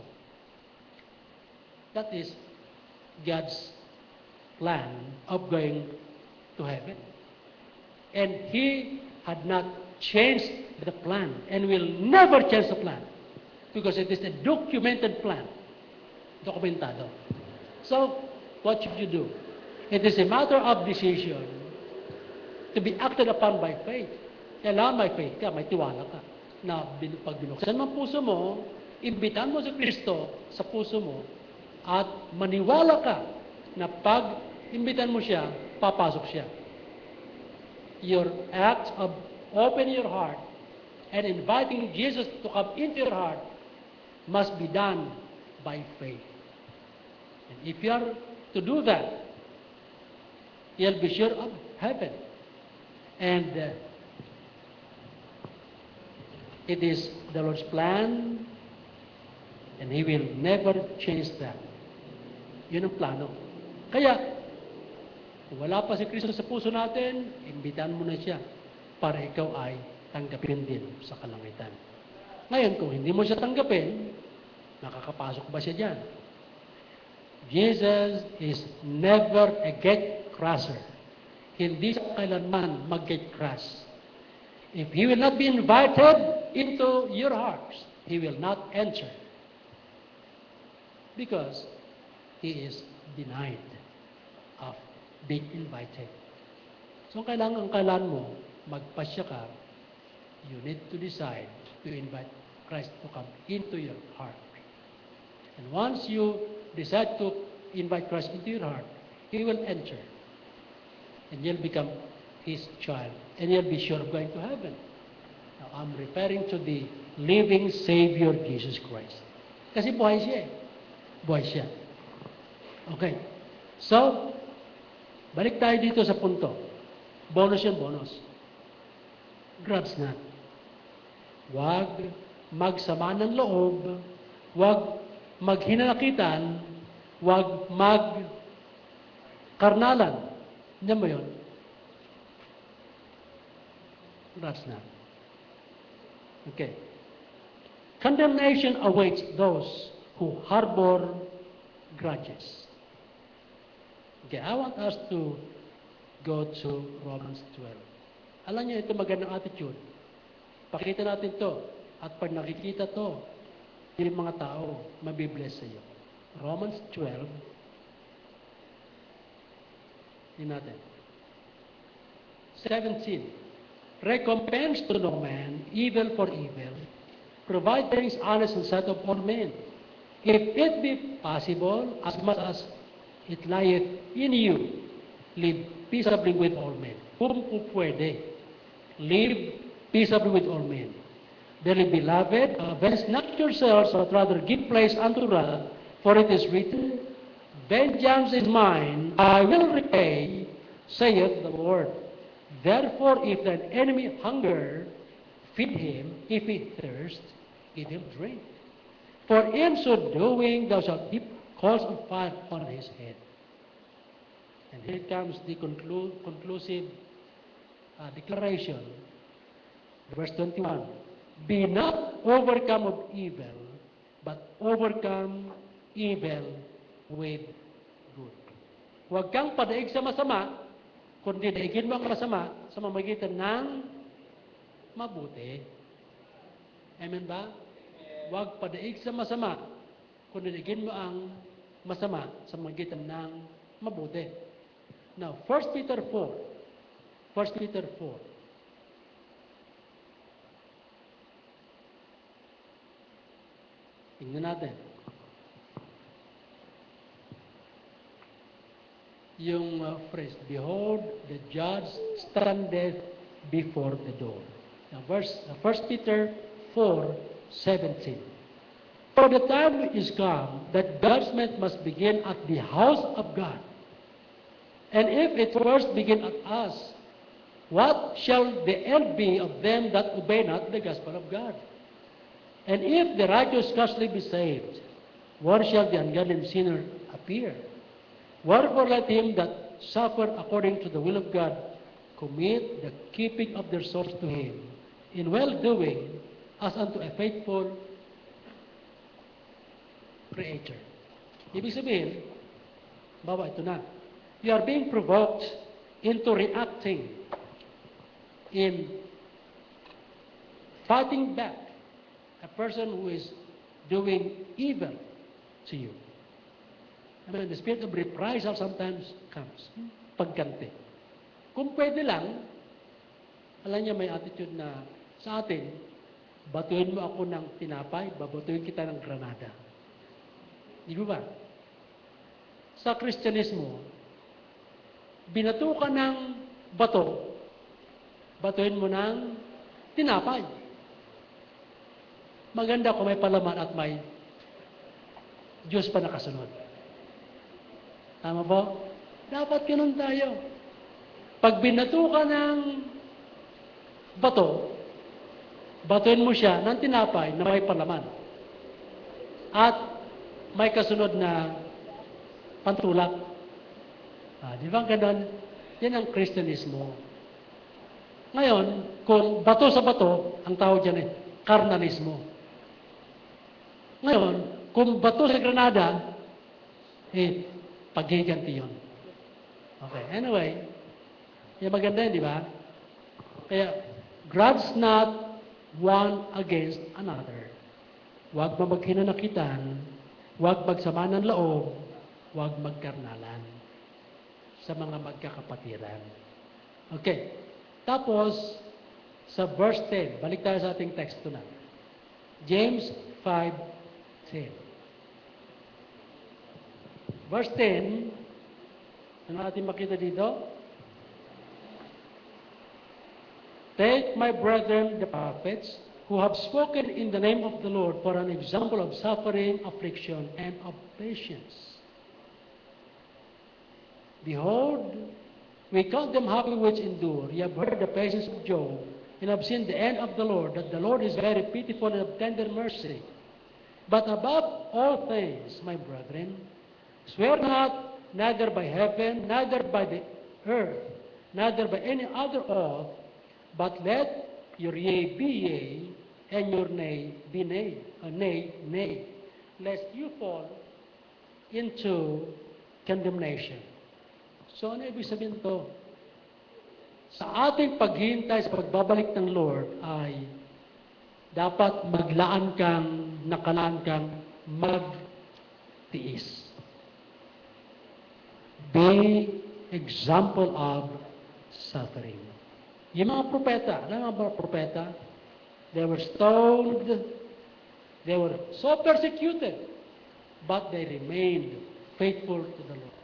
That is God's plan of going to heaven. And He had not changed the plan and will never change the plan because it is a documented plan. Dokumentado. So, what should you do? It is a matter of decision to be acted upon by faith. Kailangan may faith ka, may tiwala ka. Na pag binuksan mo ang puso mo, imbitan mo si Kristo sa puso mo, at maniwala ka na pag imbitan mo siya, papasok siya. Your act of opening your heart and inviting Jesus to come into your heart must be done by faith. And if you are to do that, you'll be sure of heaven. And it is the Lord's plan, and He will never change that. Yun ang plano. Kaya, kung wala pa si Kristo sa puso natin, imbitan mo na siya para ikaw ay tanggapin din sa kalangitan. Ngayon, kung hindi mo siya tanggapin, nakakapasok ba siya dyan? Jesus is never a gate crosser. Hindi siya kailanman mag-gate cross. If He will not be invited into your hearts, He will not enter. Because He is denied of being invited. So kailangan mo, magpasya ka, you need to decide to invite Christ to come into your heart. And once you decide to invite Christ into your heart, He will enter. And you'll become His child. And you'll be sure of going to heaven. Now, I'm referring to the living Savior, Jesus Christ. Kasi buhay siya eh. Buhay siya. Okay. So, balik tayo dito sa punto. Bonus yun, bonus. Grabs na. Huwag magsama ng loob. Huwag maghinanakitan. Huwag magkarnalan. Hindi mo yun? Grabs na. Okay. Condemnation awaits those who harbor grudges. Okay, I want us to go to Romans 12. Alam niyo, ito magandang attitude. Pakita natin to. At pag nakikita to, yung mga tao, mabibless sa iyo. Romans 12. Yun natin. 17. Recompense to no man, evil for evil. Provide things honest in sight of all men. If it be possible, as much as it lieth in you, live peaceably with all men. Kung puwede, live peaceably with all men. Dearly beloved, avenge not yourselves, but rather give place unto wrath, for it is written, Vengeance is mine, I will repay, saith the Lord. Therefore, if thine enemy hunger, feed him. If he thirst, give him drink. For in so doing, thou shalt heap coals of fire on his head. And here comes the conclusive declaration. Verse 21. Be not overcome of evil, but overcome evil with good. Huwag kang padaig sa masama, kundi daigin mo ang masama sa mamagitan ng mabuti. Amen ba? Huwag padaig sa masama, kundi daigin mo ang masama sa mamagitan ng mabuti. Now, 1 Peter 4. 1 Peter 4. Tingnan natin. Yung phrase, behold, the judge standeth before the door. Now, 1 Peter 4:17. For the time is come that judgment must begin at the house of God. And if it first begin at us, what shall the end be of them that obey not the gospel of God? And if the righteous scarcely be saved, where shall the ungodly sinner appear? Wherefore let him that suffer according to the will of God commit the keeping of their souls to him, in well-doing as unto a faithful Creator. Ibig sabihin, baba, ito na. You are being provoked into reacting in fighting back a person who is doing evil to you. I mean, the spirit of reprisal sometimes comes. Pagganti. Kung pwede lang, alam niya may attitude na sa atin, batuin mo ako ng tinapay, babatuin kita ng granada. Di ba? Sa Kristyanismo, binato ka ng bato, batuin mo ng tinapay. Maganda kung may palaman at may Diyos pa nakasunod. Tama po? Dapat ganun tayo. Pag binato ka ng bato, batuin mo siya ng tinapay na may palaman. At may kasunod na pantulak. Di ba ganun? Yan ang Kristyanismo. Ngayon, kung bato sa bato, ang tawag dyan karnalismo. Ngayon, kung bato sa granada, paghiganti yun. Okay, anyway, yung maganda yun, di ba? Kaya, grudge not one against another. Huwag maghinanakitan, huwag magsama ng loob, huwag magkarnalan sa mga magkakapatiran. Okay, tapos, sa verse 10, balik tayo sa ating text na. James 5:10. Verse 10, ano natin makita dito? Take my brethren, the prophets, who have spoken in the name of the Lord for an example of suffering, affliction, and of patience. Behold, we count them happy which endure. Ye have heard the patience of Job, and have seen the end of the Lord, that the Lord is very pitiful and of tender mercy. But above all things, my brethren, swear not, neither by heaven, neither by the earth, neither by any other oath, but let your yea be yea, and your nay be nay, nay, lest you fall into condemnation. So, ano ibig sabihin to? Sa ating paghintay sa pagbabalik ng Lord ay dapat nakalaan kang magtiis. Be example of suffering. Yung mga propeta, alam mga propeta, they were stoned, they were so persecuted, but they remained faithful to the Lord.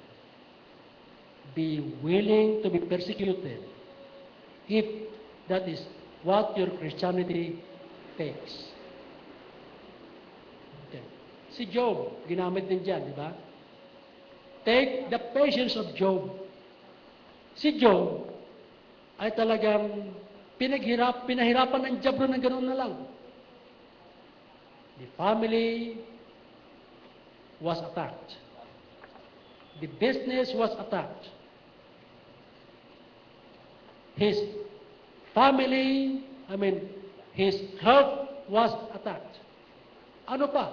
Be willing to be persecuted if that is what your Christianity takes. Okay. Si Job, ginamit din dyan, di ba? Take the patience of Job. Si Job ay talagang pinahirapan ng Diablo na gano'n na lang. The family was attacked. The business was attacked. His family, his health was attacked. Ano pa?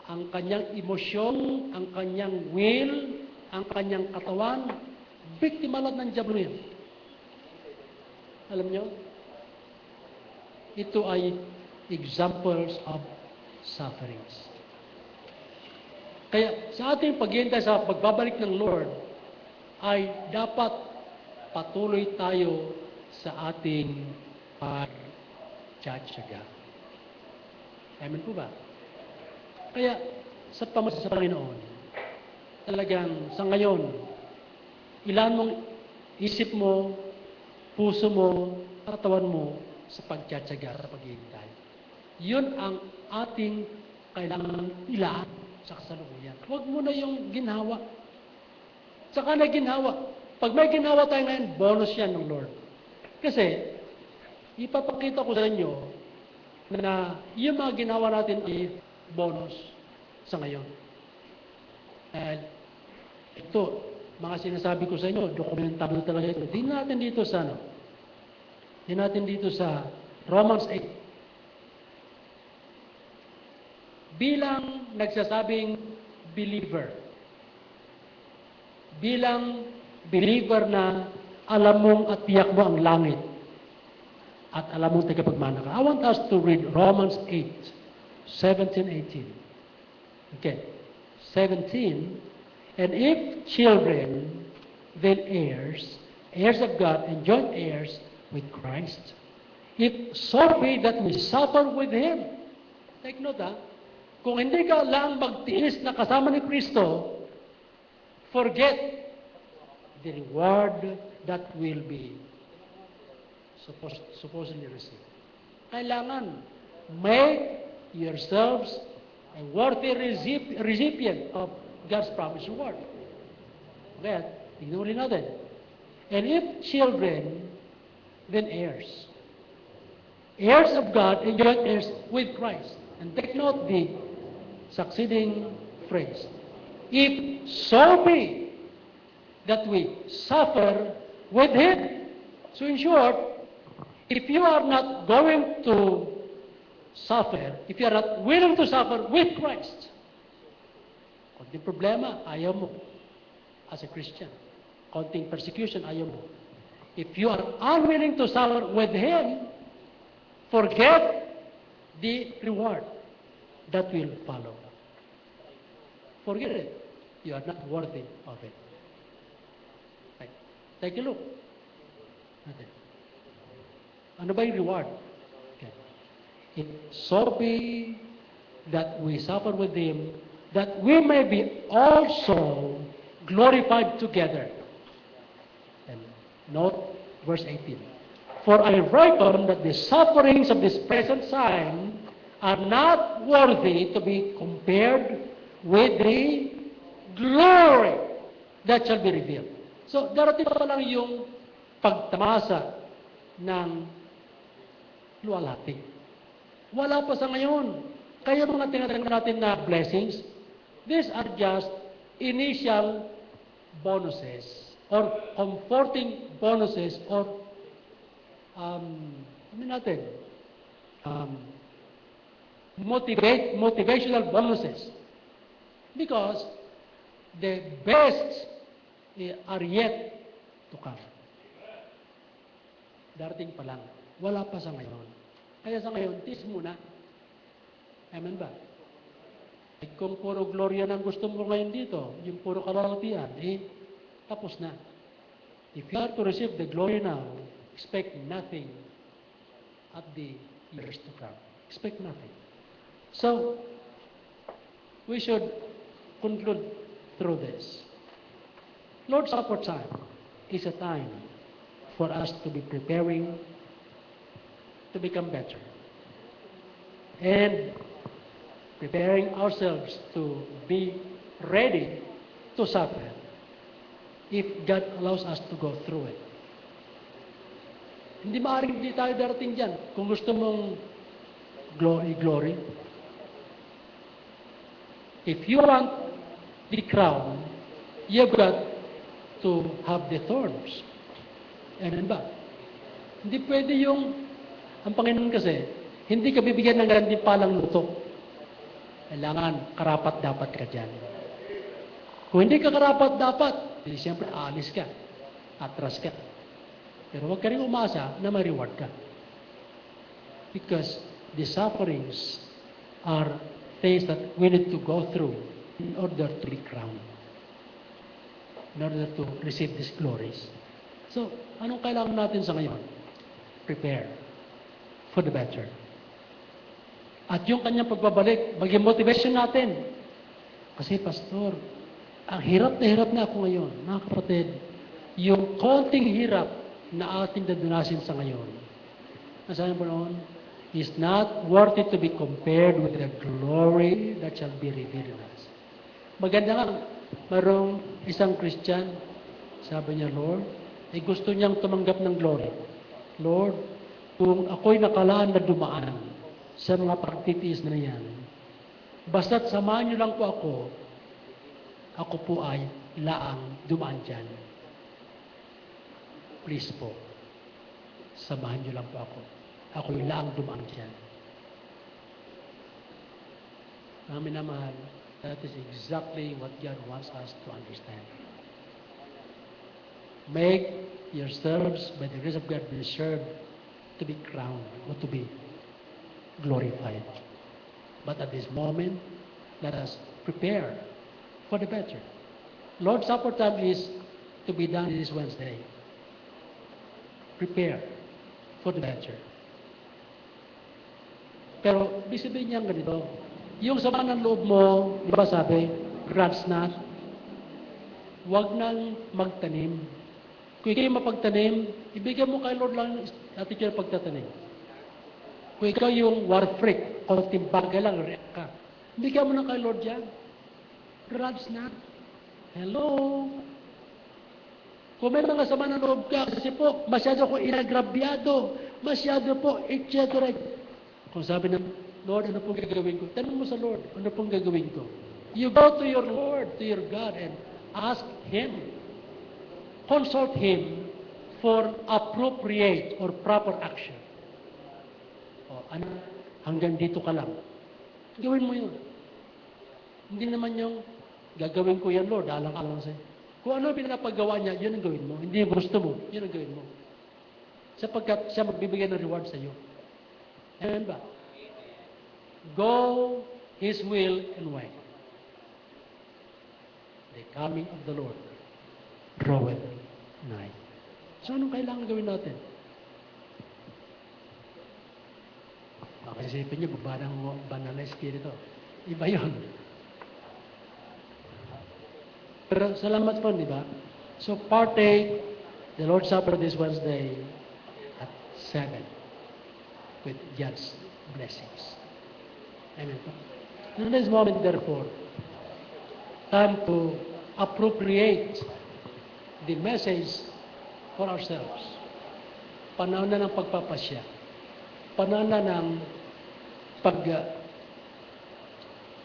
ang kanyang emosyon, ang kanyang will, ang kanyang katawan, biktima lahat ng diablo yan. Alam nyo? Ito ay examples of sufferings. Kaya sa ating paghihintay sa pagbabalik ng Lord, ay dapat patuloy tayo sa ating pagtsatsaga. Amen po ba? Kaya sa pamagitan sa Panginoon, talagang sa ngayon, ilan mong isip mo, puso mo, katawan mo sa pagtsatsaga, sa paghihintay. Yun ang ating kailangan ilaan sa kasalukuyan. Huwag mo na yung ginhawa. Saka na ginhawa. Pag may ginhawa tayo ngayon, bonus yan ng Lord. Kasi, ipapakita ko sa inyo na yung mga ginawa natin ay bonus sa ngayon. Ito, mga sinasabi ko sa inyo, dokumentado talaga ito. Di natin dito sa Romans 8. Bilang nagsasabing believer na alam mong at tiyak mo ang langit at alam mong tagapagmana ka. I want us to read Romans 8:17-18. Okay. 17. And if children, then heirs, heirs of God and joint heirs with Christ, if so be that we suffer with Him. Take note, kung hindi ka lang magtiis na kasama ni Kristo, forget the reward that will be supposedly received. Kailangan make yourselves a worthy recipient of God's promised reward. Well, tignan ulit natin. And if children, then heirs. Heirs of God and joint heirs with Christ. And take note the succeeding phrase. If so be that we suffer with Him. So in short, if you are not going to suffer, if you are not willing to suffer with Christ, konting problema, ayaw mo as a Christian. Konting persecution, ayaw mo. If you are unwilling to suffer with Him, forget the reward that will follow. Forget it. You are not worthy of it. Right. Take a look. Okay. Ano ba yung reward? Okay. If so be that we suffer with Him, that we may be also glorified together. And note verse 18. For I reckon that the sufferings of this present time are not worthy to be compared with the glory that shall be revealed. So, darating pa lang yung pagtamasa ng luwalhati. Wala pa sa ngayon. Kaya mga tinatanggap natin na blessings, these are just initial bonuses or comforting bonuses or motivational bonuses. Because the best are yet to come. Darating pa lang. Wala pa sa ngayon. Kaya sa ngayon, tis muna. Amen ba? Kung puro gloria ng gusto mo ngayon dito, yung puro kalalatian, tapos na. If you are to receive the glory now, expect nothing at the years to come. Expect nothing. So, we should conclude through this. Lord's Supper time is a time for us to be preparing to become better. And preparing ourselves to be ready to suffer if God allows us to go through it. Hindi maaaring hindi tayo darating dyan. Kung gusto mong glory. If you want the crown, you've got to have the thorns. Amen ba? Hindi pwede ang Panginoon kasi, hindi ka bibigyan ng gantimpalang luto. Kailangan karapat-dapat ka dyan. Kung hindi ka karapat-dapat, di siyempre aalis ka. Atras ka. Pero huwag ka rin umasa na may reward ka. Because the sufferings are things that we need to go through in order to be crowned. In order to receive these glories. So, anong kailangan natin sa ngayon? Prepare for the better. At yung kanyang pagbabalik, maging motivation natin. Kasi, Pastor, ang hirap na ako ngayon. Mga kapatid, yung konting hirap na ating dadunasin sa ngayon, nasabi po noon, is not worth it to be compared with the glory that shall be revealed in us. Maganda nga, mayroong isang Christian, sabi niya, Lord, gusto niyang tumanggap ng glory. Lord, kung ako'y nakalaan na dumaan sa mga pagtitiis na yan, basta't samahan niyo lang po ako po ay laang dumaan dyan. Please po, samahan niyo lang po ako. Ako'y laang dumaan dyan. Amin na mahal, that is exactly what God wants us to understand. Make yourselves, by the grace of God, be served to be crowned or to be glorified. But at this moment, let us prepare for the better. Lord's Supper time is to be done this Wednesday. Prepare for the better. Pero, ibig sabihin niya ganito, yung sama ng loob mo, di ba sabi, grants not, huwag nang magtanim. Kung ikaw yung mapagtanim, ibigay mo kay Lord lang attitude ng pagtatanim. Kung ikaw yung war freak, konting bagay lang, react ka. Ibigay mo na kay Lord yan. Grants not. Hello? Kung may mga sama ng loob ka, kasi po, masyado ko inagrabyado, masyado po, etc. Kung sabi ng Lord, ano pong gagawin ko? Tanong mo sa Lord, ano pong gagawin ko? You go to your Lord, to your God, and ask Him. Consult Him for appropriate or proper action. O, ano? Hanggang dito ka lang. Gawin mo yun. Hindi naman yung, gagawin ko yan, Lord, alang-alang sa'yo. Kung ano pinapagawa niya, yun ang gawin mo. Hindi yung gusto mo, yun ang gawin mo. Sapagkat siya magbibigay ng reward sa iyo. Amen ba? Go His will and way. The coming of the Lord draweth nigh. So, anong kailangan gawin natin? Makasisipin niyo, baba ng banal na espiritu. Iba yun. Pero salamat po, di ba? So, partake the Lord's Supper this Wednesday at 7 with God's blessings. Amen po. In this moment, therefore, time to appropriate the message for ourselves. Panahon na ng pagpapasya. Panahon na ng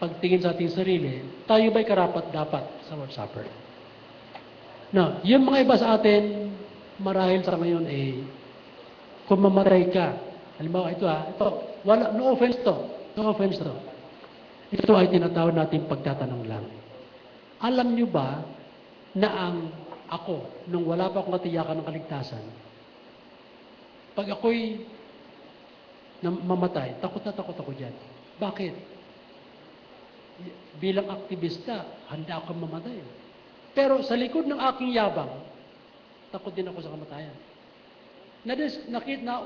pagtingin sa ating sarili, tayo ba'y karapat-dapat sa Lord's Supper? Now, yung mga iba sa atin, marahil sa ngayon kung mamatay ka, halimbawa ito wala, no offense to. Ito ay tinatawag natin pagtatanong lang. Alam nyo ba na ako, nung wala pa akong katiyakan ng kaligtasan, pag ako'y mamatay, takot na takot ako dyan. Bakit? Bilang aktivista, handa akong mamatay. Pero sa likod ng aking yabang, takot din ako sa kamatayan.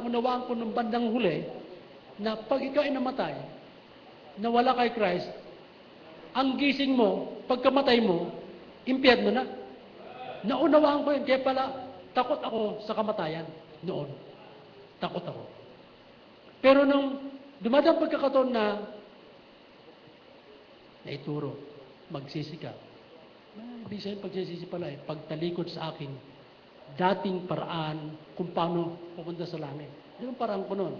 Unawaan ko ng bandang huli, na pag ikaw ay namatay, na wala kay Christ, ang gising mo, pagkamatay mo, impyerno na. Naunawaan ko yun, kaya pala, takot ako sa kamatayan noon. Takot ako. Pero nung dumadang pagkakataon na naituro, magsisi ka. Ibig sabihin pagsisisi pala pagtalikod sa aking dating paraan kung paano pupunta sa langit. Di ba paraan ko noon?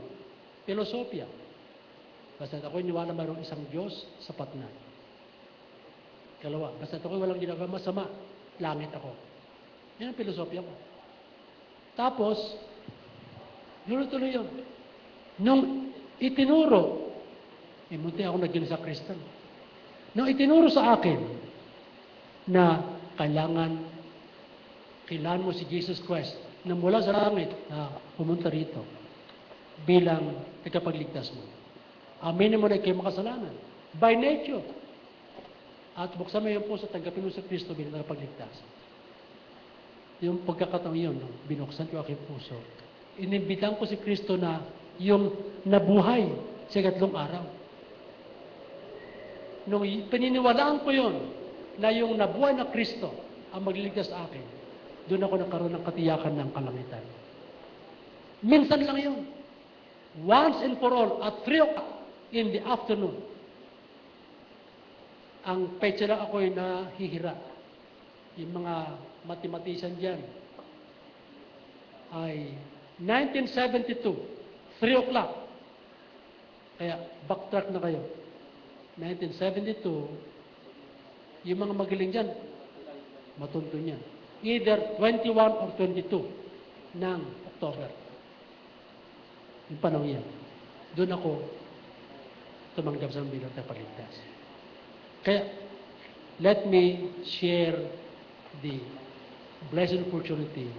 Filosofya. Basta ako'y niwala mayroong isang Diyos, sapat na. Kalawa, basta ako'y walang ginagawa masama, langit ako. Yan ang filosofya ko. Tapos, tuloy yun. Nung itinuro, munti ako naging sa Kristan. na itinuro sa akin na kailangan mo si Jesus Christ na mula sa langit na pumunta rito bilang tagapagligtas mo. Aminin mo na kayo makasalanan. By nature. At buksan mo yung puso, tanggapin mo sa Kristo bilang tagapagligtas. Yung pagkakataong yun, binuksan ko aking puso. Inimbitan ko si Kristo na yung nabuhay sa ikatlong araw. Nung paniniwalaan ko yun, na yung nabuhay na Kristo ang magliligtas sa akin, doon ako nagkaroon ng katiyakan ng kalangitan. Minsan lang yun. Once and for all, at 3 o'clock in the afternoon, ang petsa lang ako'y nahihira. Yung mga mathematician dyan ay 1972, 3 o'clock. Kaya backtrack na kayo. 1972, yung mga magaling dyan, matuntun yan. Either 21 or 22 ng October. Yung panahon yan. Doon ako tumanggap sa bilang tagapagligtas. Kaya, let me share the blessed opportunity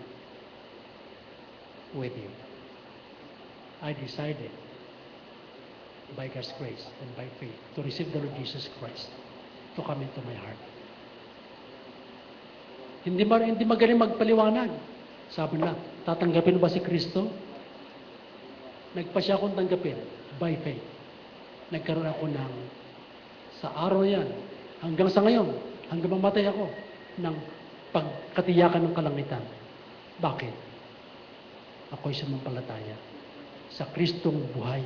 with you. I decided, by God's grace and by faith, to receive the Lord Jesus Christ to come into my heart. Hindi magaling magpaliwanag. Sabi na, tatanggapin ba si Kristo? Nagpa siya akong tanggapin by faith. Nagkaroon ako ng, sa araw yan, hanggang sa ngayon, hanggang mamatay ako, ng pagkatiyakan ng kalangitan. Bakit? Ako'y sumampalataya sa Kristong buhay.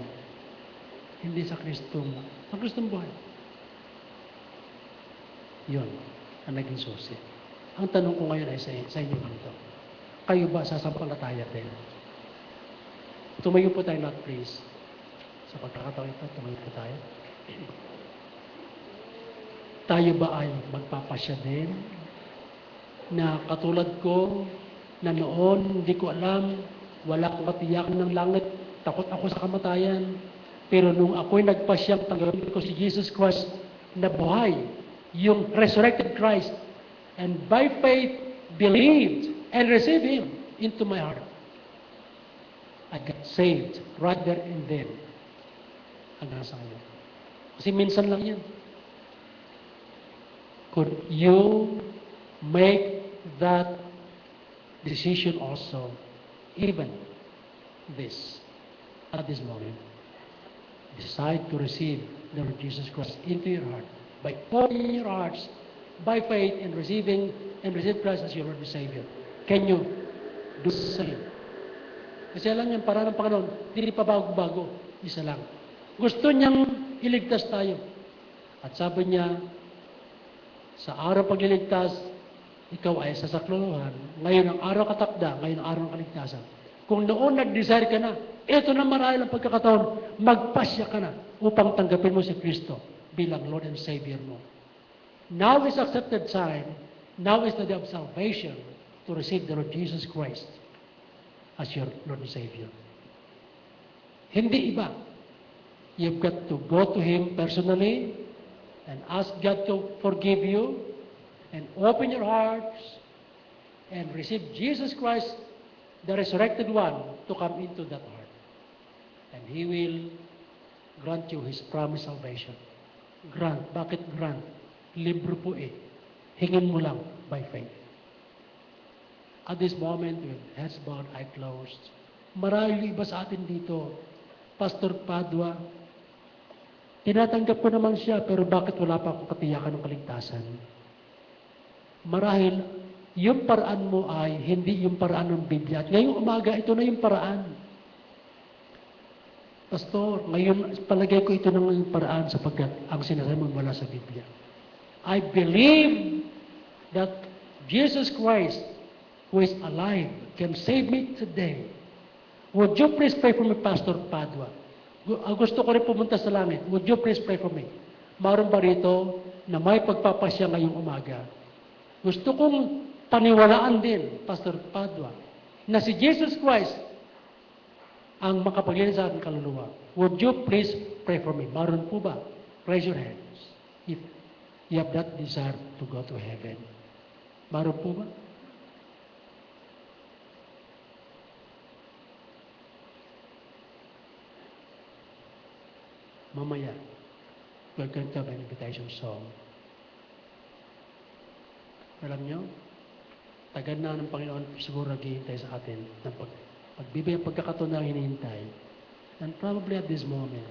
Hindi sa Kristong buhay. Yun, ang naging susi. Ang tanong ko ngayon ay sa inyo ganito. Kayo ba sasampalataya din? Tumayo po tayo lahat, please. Sa pagkakataon ito, tumayo po tayo. Tayo ba ay magpapasya din? Na katulad ko, na noon, hindi ko alam, wala akong katiyakan ng langit, takot ako sa kamatayan. Pero nung ako'y nagpasyang tanggapin ko si Jesus Christ na buhay, yung resurrected Christ, and by faith, believed and received Him into my heart. I got saved right there and then. Hanggang sa ngayon. Kasi minsan lang yan. Could you make that decision also, even at this moment? Decide to receive the Lord Jesus Christ into your heart by opening your hearts by faith and receive Christ as your Lord and Savior. Can you do the same? Kasi alam niyo, para ng Panginoon, hindi pa bago-bago. Isa lang. Gusto niyang iligtas tayo. At sabi niya, sa araw pagliligtas, ikaw ay sasakluluhan. Ngayon ang araw katakda, ngayon ang araw ng kaligtasan. Kung noon nag-desire ka na, ito na marahil ang pagkakataon, magpasya ka na upang tanggapin mo si Kristo bilang Lord and Savior mo. Now is accepted time, now is the day of salvation to receive the Lord Jesus Christ as your Lord and Savior. Hindi iba. You've got to go to Him personally and ask God to forgive you and open your hearts and receive Jesus Christ, the resurrected one, to come into that heart. And He will grant you His promised salvation. Grant. Bakit grant? Libro po eh. Hingin mo lang by faith. At this moment, with heads bowed, eyes closed, marahil iba sa atin dito, Pastor Padua, tinatanggap ko naman siya, pero bakit wala pa akong katiyakan ng kaligtasan? Marahil, yung paraan mo ay hindi yung paraan ng Biblia. At ngayong umaga, ito na yung paraan. Pastor, ngayon, palagay ko ito na yung paraan sapagkat ang sinasabi mo wala sa Biblia. I believe that Jesus Christ, who is alive, can save me today. Would you please pray for me, Pastor Padua? Gusto ko rin pumunta sa langit. Would you please pray for me? Maroon ba rito na may pagpapasya ngayong umaga? Gusto kong paniwalaan din, Pastor Padua, na si Jesus Christ ang makapaglinis sa aking kaluluwa. Would you please pray for me? Maroon po ba? Raise your hands. If you have that desire to go to heaven. Meron po ba? Mamaya, we're going to have an invitation song. Alam nyo, tagal na ng Panginoon siguro naghihintay sa atin ng pagbibigay ang pagkakataon na hinihintay. And probably at this moment,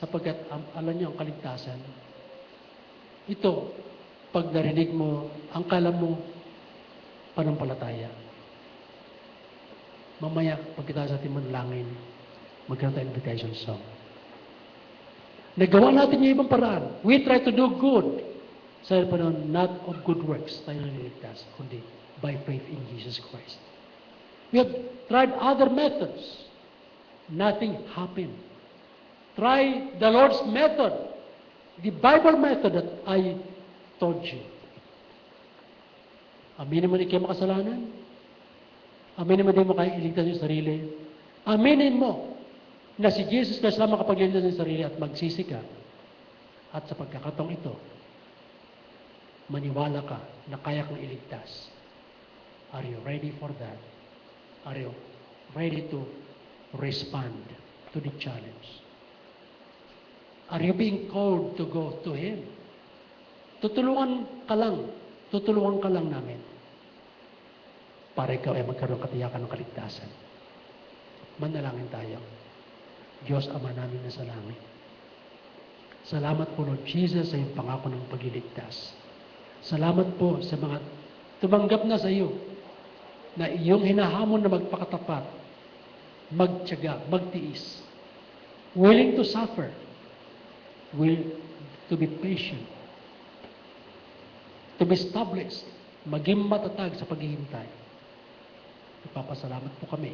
sapagkat alam nyo ang kaligtasan, ito, pag narinig mo, ang kala mo, panampalataya. Mamaya, pagkita sa ating manalangin, magkaroon tayo invitation song. Nagawa natin yung ibang paraan. We try to do good. Sabi pa noon, not of good works tayo naliligtas, kundi by faith in Jesus Christ. We have tried other methods. Nothing happened. Try the Lord's method, the Bible method that I told you. Aminin mo di kayo makasalanan. Aminin mo di mo kayo iligtas yung sarili. Aminin mo na si Jesus Christ lang makapagliligtas ng sarili at magsisi ka. At sa pagkakataong ito, maniwala ka na kaya kang iligtas. Are you ready for that? Are you ready to respond to the challenge? Are you being called to go to Him? Tutulungan ka lang namin para ikaw ay magkaroon katiyakan ng kaligtasan. Manalangin tayo. Diyos Ama namin na sa langit. Salamat po, Lord Jesus, sa iyong pangako ng pagliligtas. Salamat po sa mga tumanggap na sa iyo na iyong hinahamon na magpakatapat, magtiyaga, magtiis, willing to suffer, willing to be patient, to be established, maging matatag sa paghihintay. Ipapasalamat po kami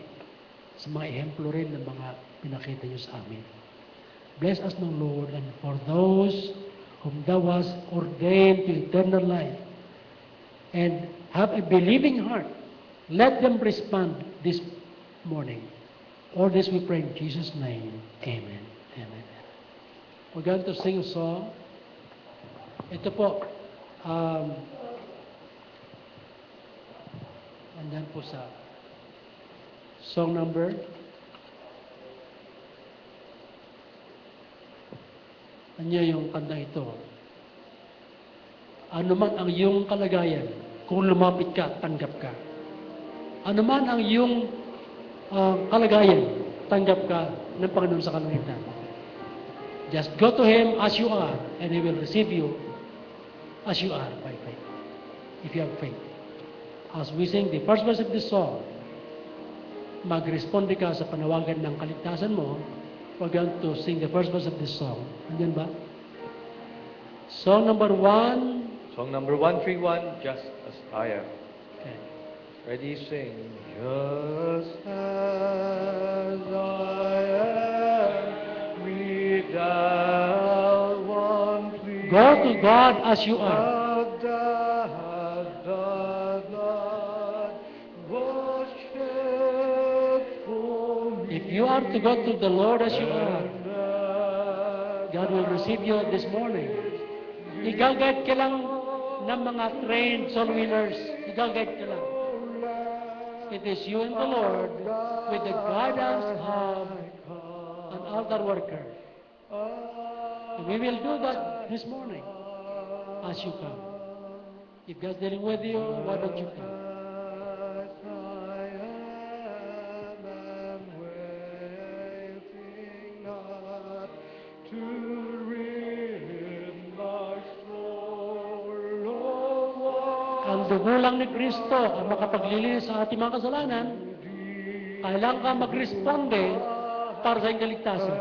sa mga ehemplo rin ng mga pinakita niyo sa amin. Bless us, no Lord, and for those whom Thou hast ordained to eternal life and have a believing heart, let them respond this morning. All this we pray in Jesus' name. Amen. Amen. We're going to sing a song. Ito po, andyan po sa song number. Anya yung kanta ito. Ano man ang iyong kalagayan, kung lumapit ka, tanggap ka. Ano man ang iyong kalagayan, tanggap ka ng Panginoon sa kalangitan. Just go to Him as you are, and He will receive you as you are by faith. If you have faith. As we sing the first verse of this song, mag-responde ka sa panawagan ng kaligtasan mo. We're going to sing the first verse of this song. Andyan ba? Song number 1. Song number 131, Just As I Am. Okay. Ready, sing. Just as I am, without one plea. Go to God as you are. If you are to go to the Lord as you are, God will receive you this morning. Igagad ka lang ng mga trained soul winners. Igagad ka lang. It is you and the Lord with the guidance of an altar worker. And we will do that this morning as you come. If God's dealing with you, why don't you come? Ang dugo lang ni Kristo ang makapaglilinis sa ating mga kasalanan, kailangan ka mag-responde para sa iyong kaligtasan.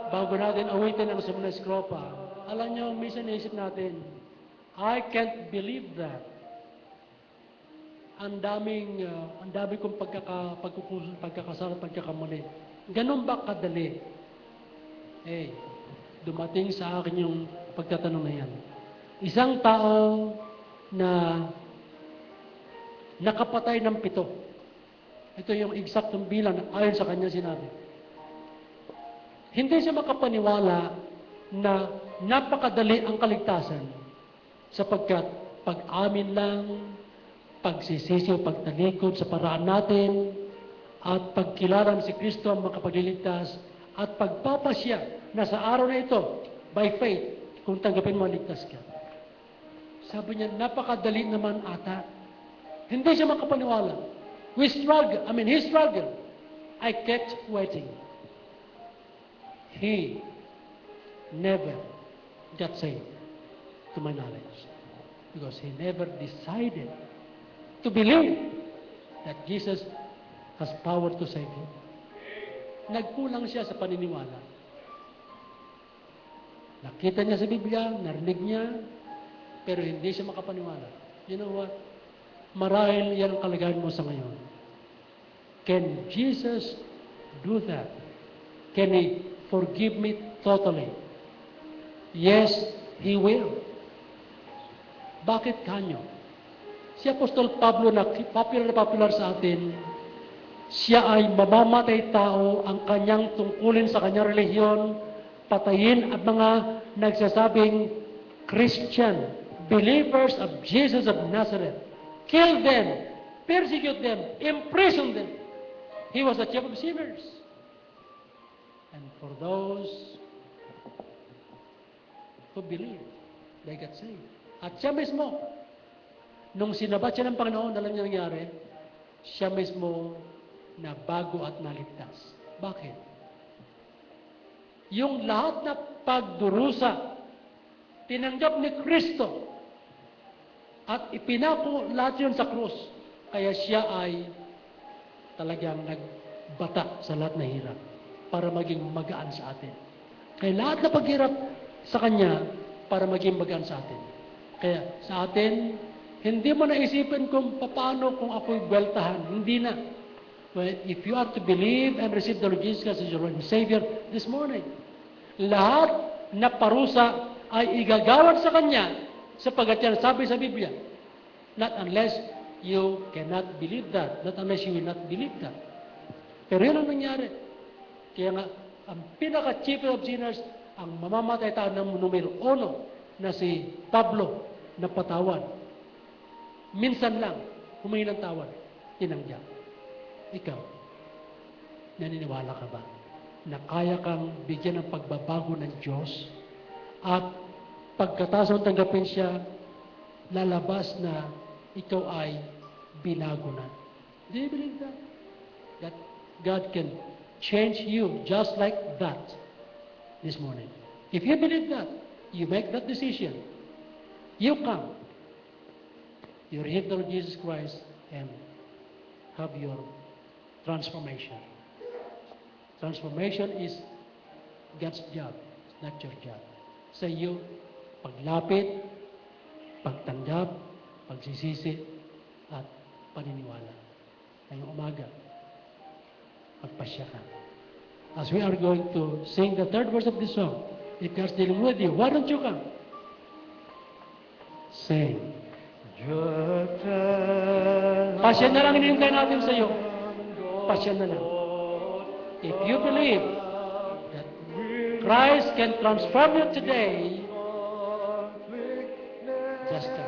Bago natin awitin ang sumunod na skropa, alam nyo, minsan naisip natin, I can't believe that. Ang dami kong pagkakasala at pagkakamali. Ganun ba kadali? Dumating sa akin yung pagtatanong na yan. Isang tao na nakapatay ng 7. Ito yung eksaktong bilang na ayon sa kanya sinabi. Hindi siya makapaniwala na napakadali ang kaligtasan sapagkat pag-amin lang, pagsisisi o pagtalikod sa paraan natin, at pagkilala si Kristo ang makapagliligtas, at pagpapasya na sa araw na ito, by faith, kung tanggapin mo, ligtas ka. Sabi niya, napakadali naman ata. Hindi siya makapaniwala. He struggled. I kept waiting. He never got saved, to my knowledge. Because he never decided to believe that Jesus has power to save him. Nagkulang siya sa paniniwala. Nakita niya sa Biblia, narinig niya, pero hindi siya makapaniwala. You know what? Marahil yan ang kalagayan mo sa ngayon. Can Jesus do that? Can He forgive me totally? Yes, He will. Bakit kanyo? Si Apostol Pablo na popular sa atin, siya ay mamamatay tao, ang kanyang tungkulin sa kanyang relihiyon, patayin ang mga nagsasabing Christian, believers of Jesus of Nazareth. Kill them, persecute them, imprison them. He was the chief of sinners. And for those who believe, they got saved. At siya mismo, nung sinabat siya ng Panginoon, alam niya nangyari, siya mismo na bago at naligtas. Bakit? Yung lahat na pagdurusa, tinanggap ni Kristo at ipinako lahat yun sa krus. Kaya siya ay talagang nagbata sa lahat na hirap para maging magaan sa atin. Kaya lahat na paghirap sa Kanya para maging magaan sa atin. Kaya sa atin, hindi mo naisipin kung paano kung ako'y buweltahan. Hindi na. Well, if you are to believe and receive the Lord Jesus as your Lord and Savior this morning, lahat na parusa ay igagawad sa Kanya sapagkat yan sabi sa Biblia. Not unless you cannot believe that. Not unless you will not believe that. Pero yun ang nangyari. Kaya nga, ang pinaka-chief of sinners, ang mamamatay tao ng numero 1 na si Pablo na patawad. Minsan lang, humingi ng tawad, tinanggap. Ikaw, naniniwala ka ba na kaya kang bigyan ng pagbabago ng Diyos at pagkatapos ng tanggapin siya, lalabas na ikaw ay binago na? Do you believe that? That God can change you just like that this morning. If you believe that, you make that decision. You come. You receive the Lord Jesus Christ and have your transformation. Transformation is God's job, not your job. Sa iyo, paglapit, pagtanggap, pagsisisi, at paniniwala. Ngayong umaga, magpasya ka. As we are going to sing the third verse of this song, if God's dealing with you, why don't you come? Sing. Pasya na lang hinihintay natin sa iyo. Pasya na lang. If you believe that Christ can transform you today, just come.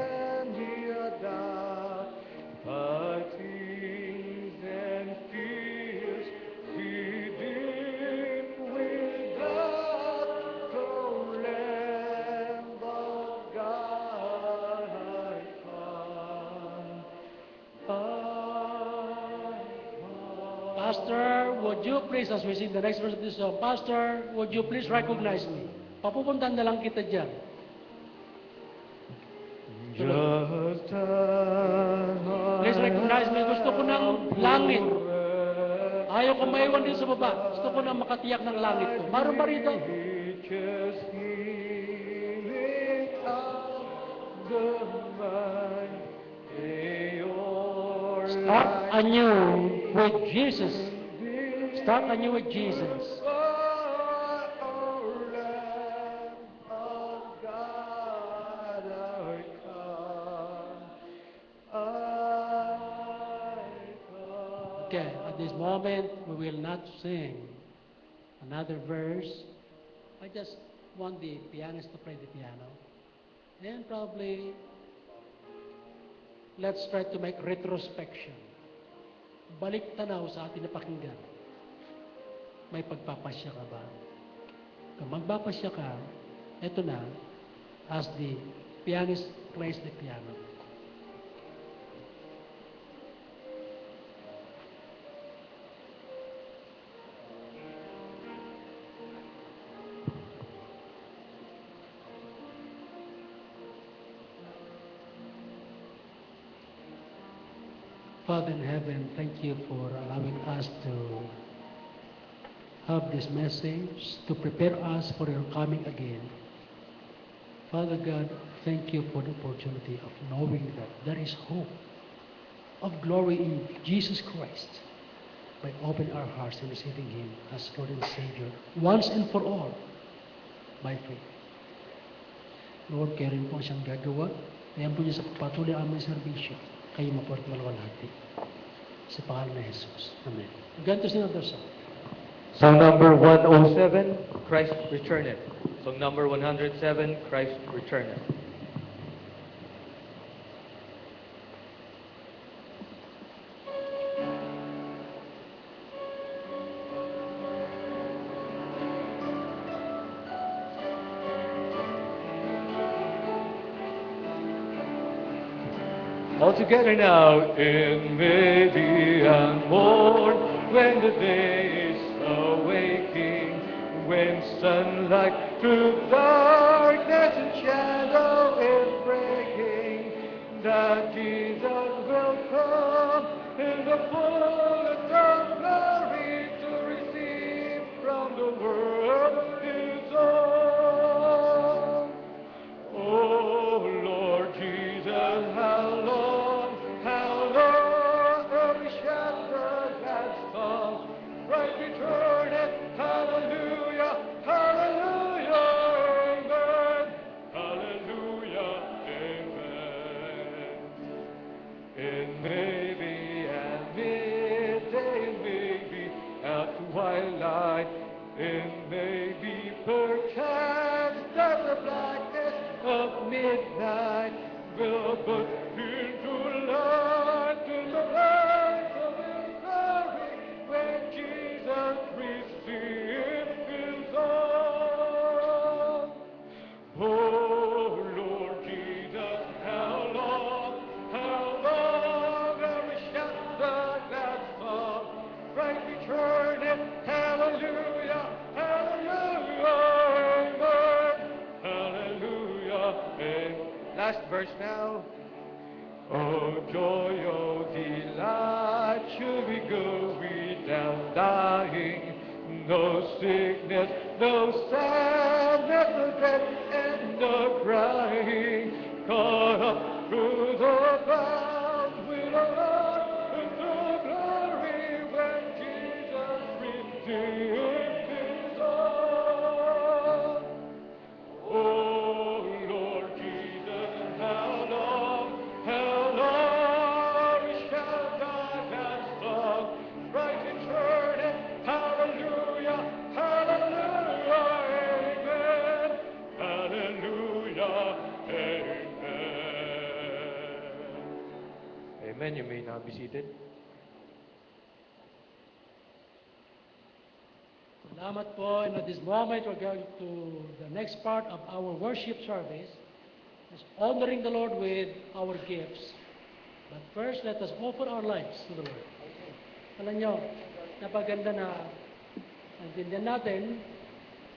Pastor, would you please, as we sing the next verse of this song, Pastor, would you please recognize me? Papupuntahan na lang kita dyan. Please recognize me. Gusto ko ng langit. Ayaw ko maiwan din sa baba. Gusto ko na makatiyak ng langit ko. Maroon ba rito? Start anew with Jesus. Start anew with Jesus. moment, we will not sing another verse. I just want the pianist to play the piano. And probably, let's try to make retrospection. Balik tanaw sa ating napakinggan. May pagpapasya ka ba? Kung magpapasya ka, eto na, as the pianist plays the piano. Father in heaven, thank you for allowing us to have this message, to prepare us for your coming again. Father God, thank you for the opportunity of knowing that there is hope of glory in Jesus Christ by opening our hearts and receiving Him as Lord and Savior once and for all by faith. Lord, kaya rin po siyang gagawa. Ayan po niya sa patuloy aming serbisyo. Kayo mapuwat malawalhati. Sa pangalan ni Jesus. Amen. Ganito sing another song. Song number 107, Christ Returneth. Song number 107, Christ Returneth. All together now, in maybe and morn, when the day is awaking, when sunlight through darkness and shadow is breaking, that Jesus will come in the fullness of glory to receive from the world His own. Oh Lord Jesus, how long every shepherd has come, right returneth, hallelujah, hallelujah, amen, hallelujah, amen. It may be at midday, it may be at twilight, it may be perchance that the blackness of midnight will put into light in the light of His glory when Jesus receives His own. Oh Lord Jesus, how long every shepherd has come, right returneth, hallelujah, hallelujah, amen, hallelujah, amen. Last verse now. Oh joy, oh delight, should we go without dying? No sickness, no sadness, no death, and no crying. Caught up through the clouds with a Lord into glory when Jesus redeems His own. Oh Lord Jesus, how long shall God have sung, right eternal, hallelujah, hallelujah, amen, hallelujah, amen. Amen. You may now be seated. Salamat po. And at this moment, we're going to the next part of our worship service, is honoring the Lord with our gifts. But first, let us offer our lives to the Lord. Alam nyo, napaganda na naintindihan natin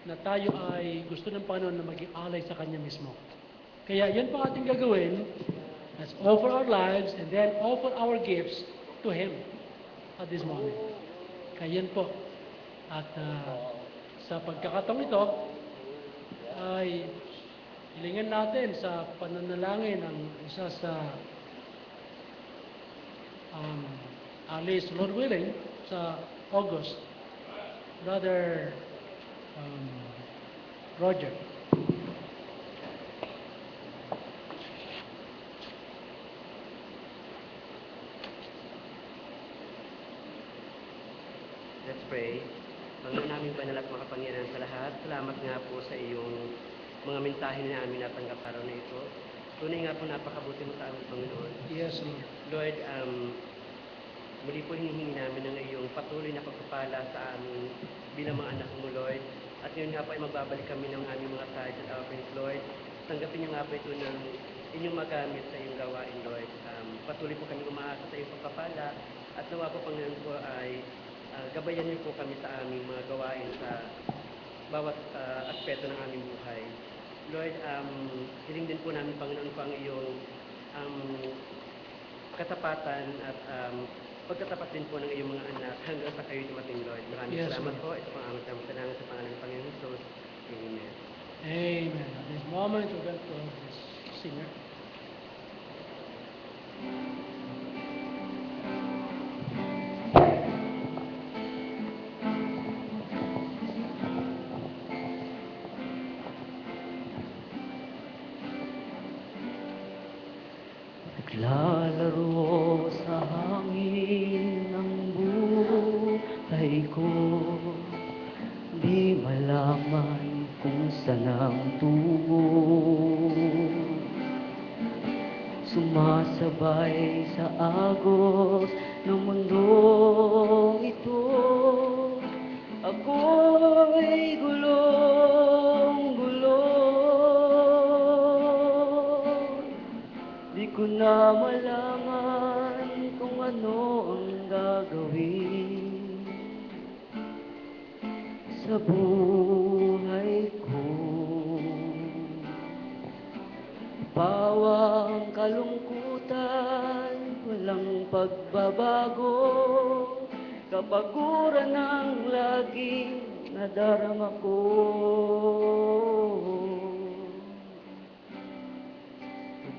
na tayo ay gusto ng Panginoon na maging alay sa Kanya mismo. Kaya yun po ating gagawin. Let's offer our lives and then offer our gifts to Him at this moment. Kaya yun po. At sa pagkakataong ito, ay hilingan natin sa pananalangin ng isa sa alis, Lord willing, sa August, Brother Roger. banal at makapangyarihan sa lahat, salamat nga po sa iyong mga mensahe na amin natanggap araw na ito. Tunay nga po napakabuti mo sa aming Panginoon. Yes, Lord. Lord, muli po hinihingi namin ng iyong patuloy na pagpapala sa amin bilang mga anak mo, Lord. At ngayon nga po ay magbabalik kami ng aming mga tithes at offerings, Lord. Tanggapin niyo nga po ito ng inyong magamit sa iyong gawain, Lord. Patuloy po kami umaasa sa iyong pagpapala at nawa po, Panginoon po, ay gabayan niyo po kami sa aming mga gawain sa bawat aspeto ng aming buhay. Lord, hiling din po namin, Panginoon, po ang iyong katapatan at pagkatapat din po ng iyong mga anak hanggang sa kayo dumating, Lord. Maraming Yes, salamat Lord. po. Ito po ang aming salamat sa pangalan ng Panginoon Jesus. Amen. Amen. At this moment, we're going to have this singer. Naglalaro sa hangin ng buhay ko, di malaman kung saan ang tungo. Sumasabay sa agos ng mundong ito, ako'y gulong-gulo. Di ko na malaman kung ano ang gagawin sa buhay ko. Bawang kalungkutan, walang pagbabago, kapaguran ang laging nadarama ko.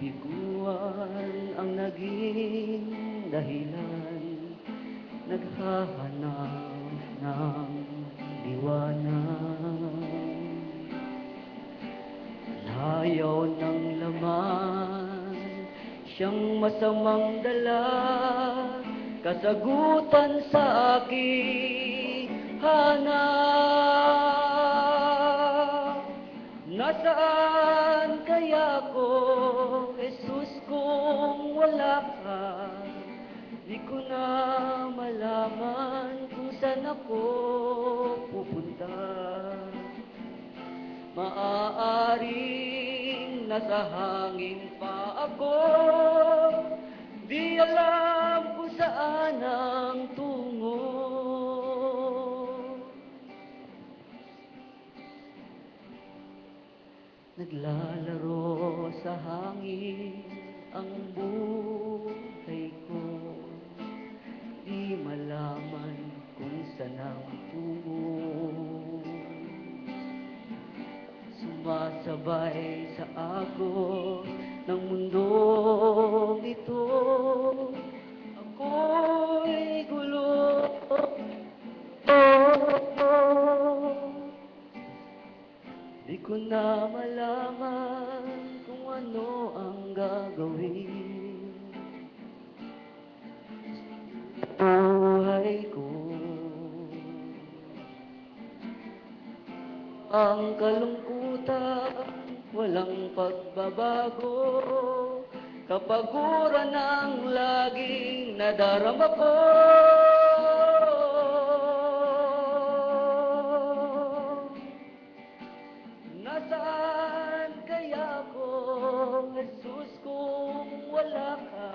Biguan ang naging dahilan, naghahanap ng liwanag. Layaw ng laman, siyang masamang dala, kasagutan sa aking hanap. Nasaan kaya ko, Jesus, kung wala ka? Di ko na malaman kung saan ako pupunta. Maaaring nasa hangin pa ako, di alam kung saan ang tungo. Naglalaro sa hangin ang buhay ko, di malaman kung saan ang tungo. Sumasabay sa agos ng mundong ito, ako'y gulo. Di ko na malaman kung ano ang gagawin sa buhay ko. Ang kalungkutan, walang pagbabago, kapaguran ang laging nadarama ko. Nasaan kaya ako, Jesus, kung wala ka?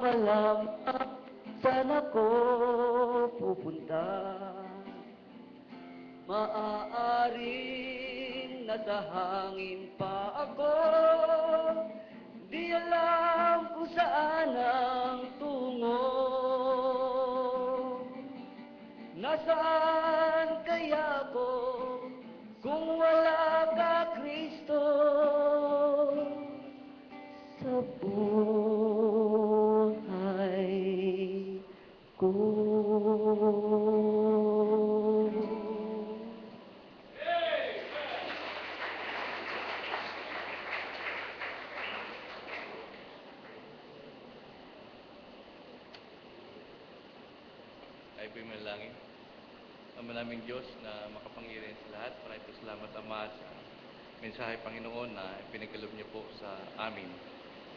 Malaman saan ako pupunta. Maaaring nasa hangin pa ako, di alam kung saan ang tungo. Nasaan kaya ako kung wala ka, Kristo, sa buhay ko? Ay po'y manalangin. Ama naming Diyos na makapangyarihan sa lahat, maraming po salamat, Ama, sa mensahe, Panginoon, na pinagkaloob niyo po sa amin.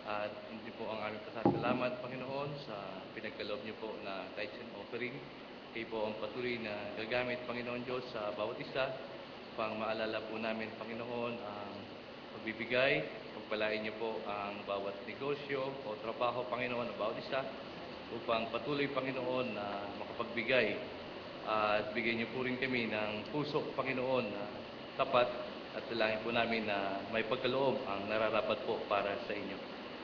At hindi po ang aming pasasalamat, Panginoon, sa pinagkaloob niyo po na tithes and offering. Kayo po ang patuloy na gagamit, Panginoon Diyos, sa bawat isa, upang maalala po namin, Panginoon, ang pagbibigay. Pagpalain niyo po ang bawat negosyo o trabaho, Panginoon, ng bawat isa, upang patuloy, Panginoon, na makapagbigay. At bigyan niyo po rin kami ng puso, Panginoon, na tapat, at dalangin po namin na may pagkaloob ang nararapat po para sa inyo.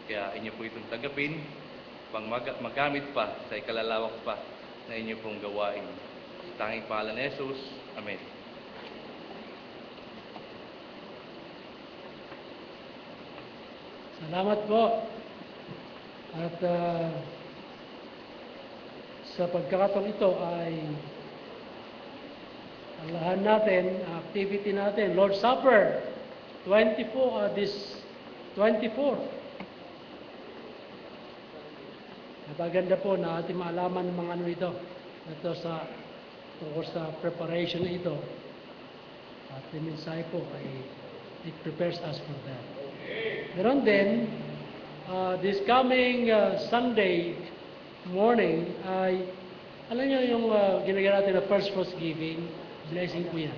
Kaya inyo po itong tanggapin, pang magamit pa sa ikalalawak pa na inyo pong gawain. Sa tanging pangalan ni Jesus. Amen. Salamat po. At sa pagkakataon ito ay alahan natin, activity natin, Lord's Supper, 24. Napaganda po na ating maalaman ng mga ano ito sa tungkol sa preparation na ito. At yung mensahe po ay it prepares us for that. Meron din, this coming Sunday morning ay, alam niyo yung ginagawa natin na first fruits giving, blessing po yan.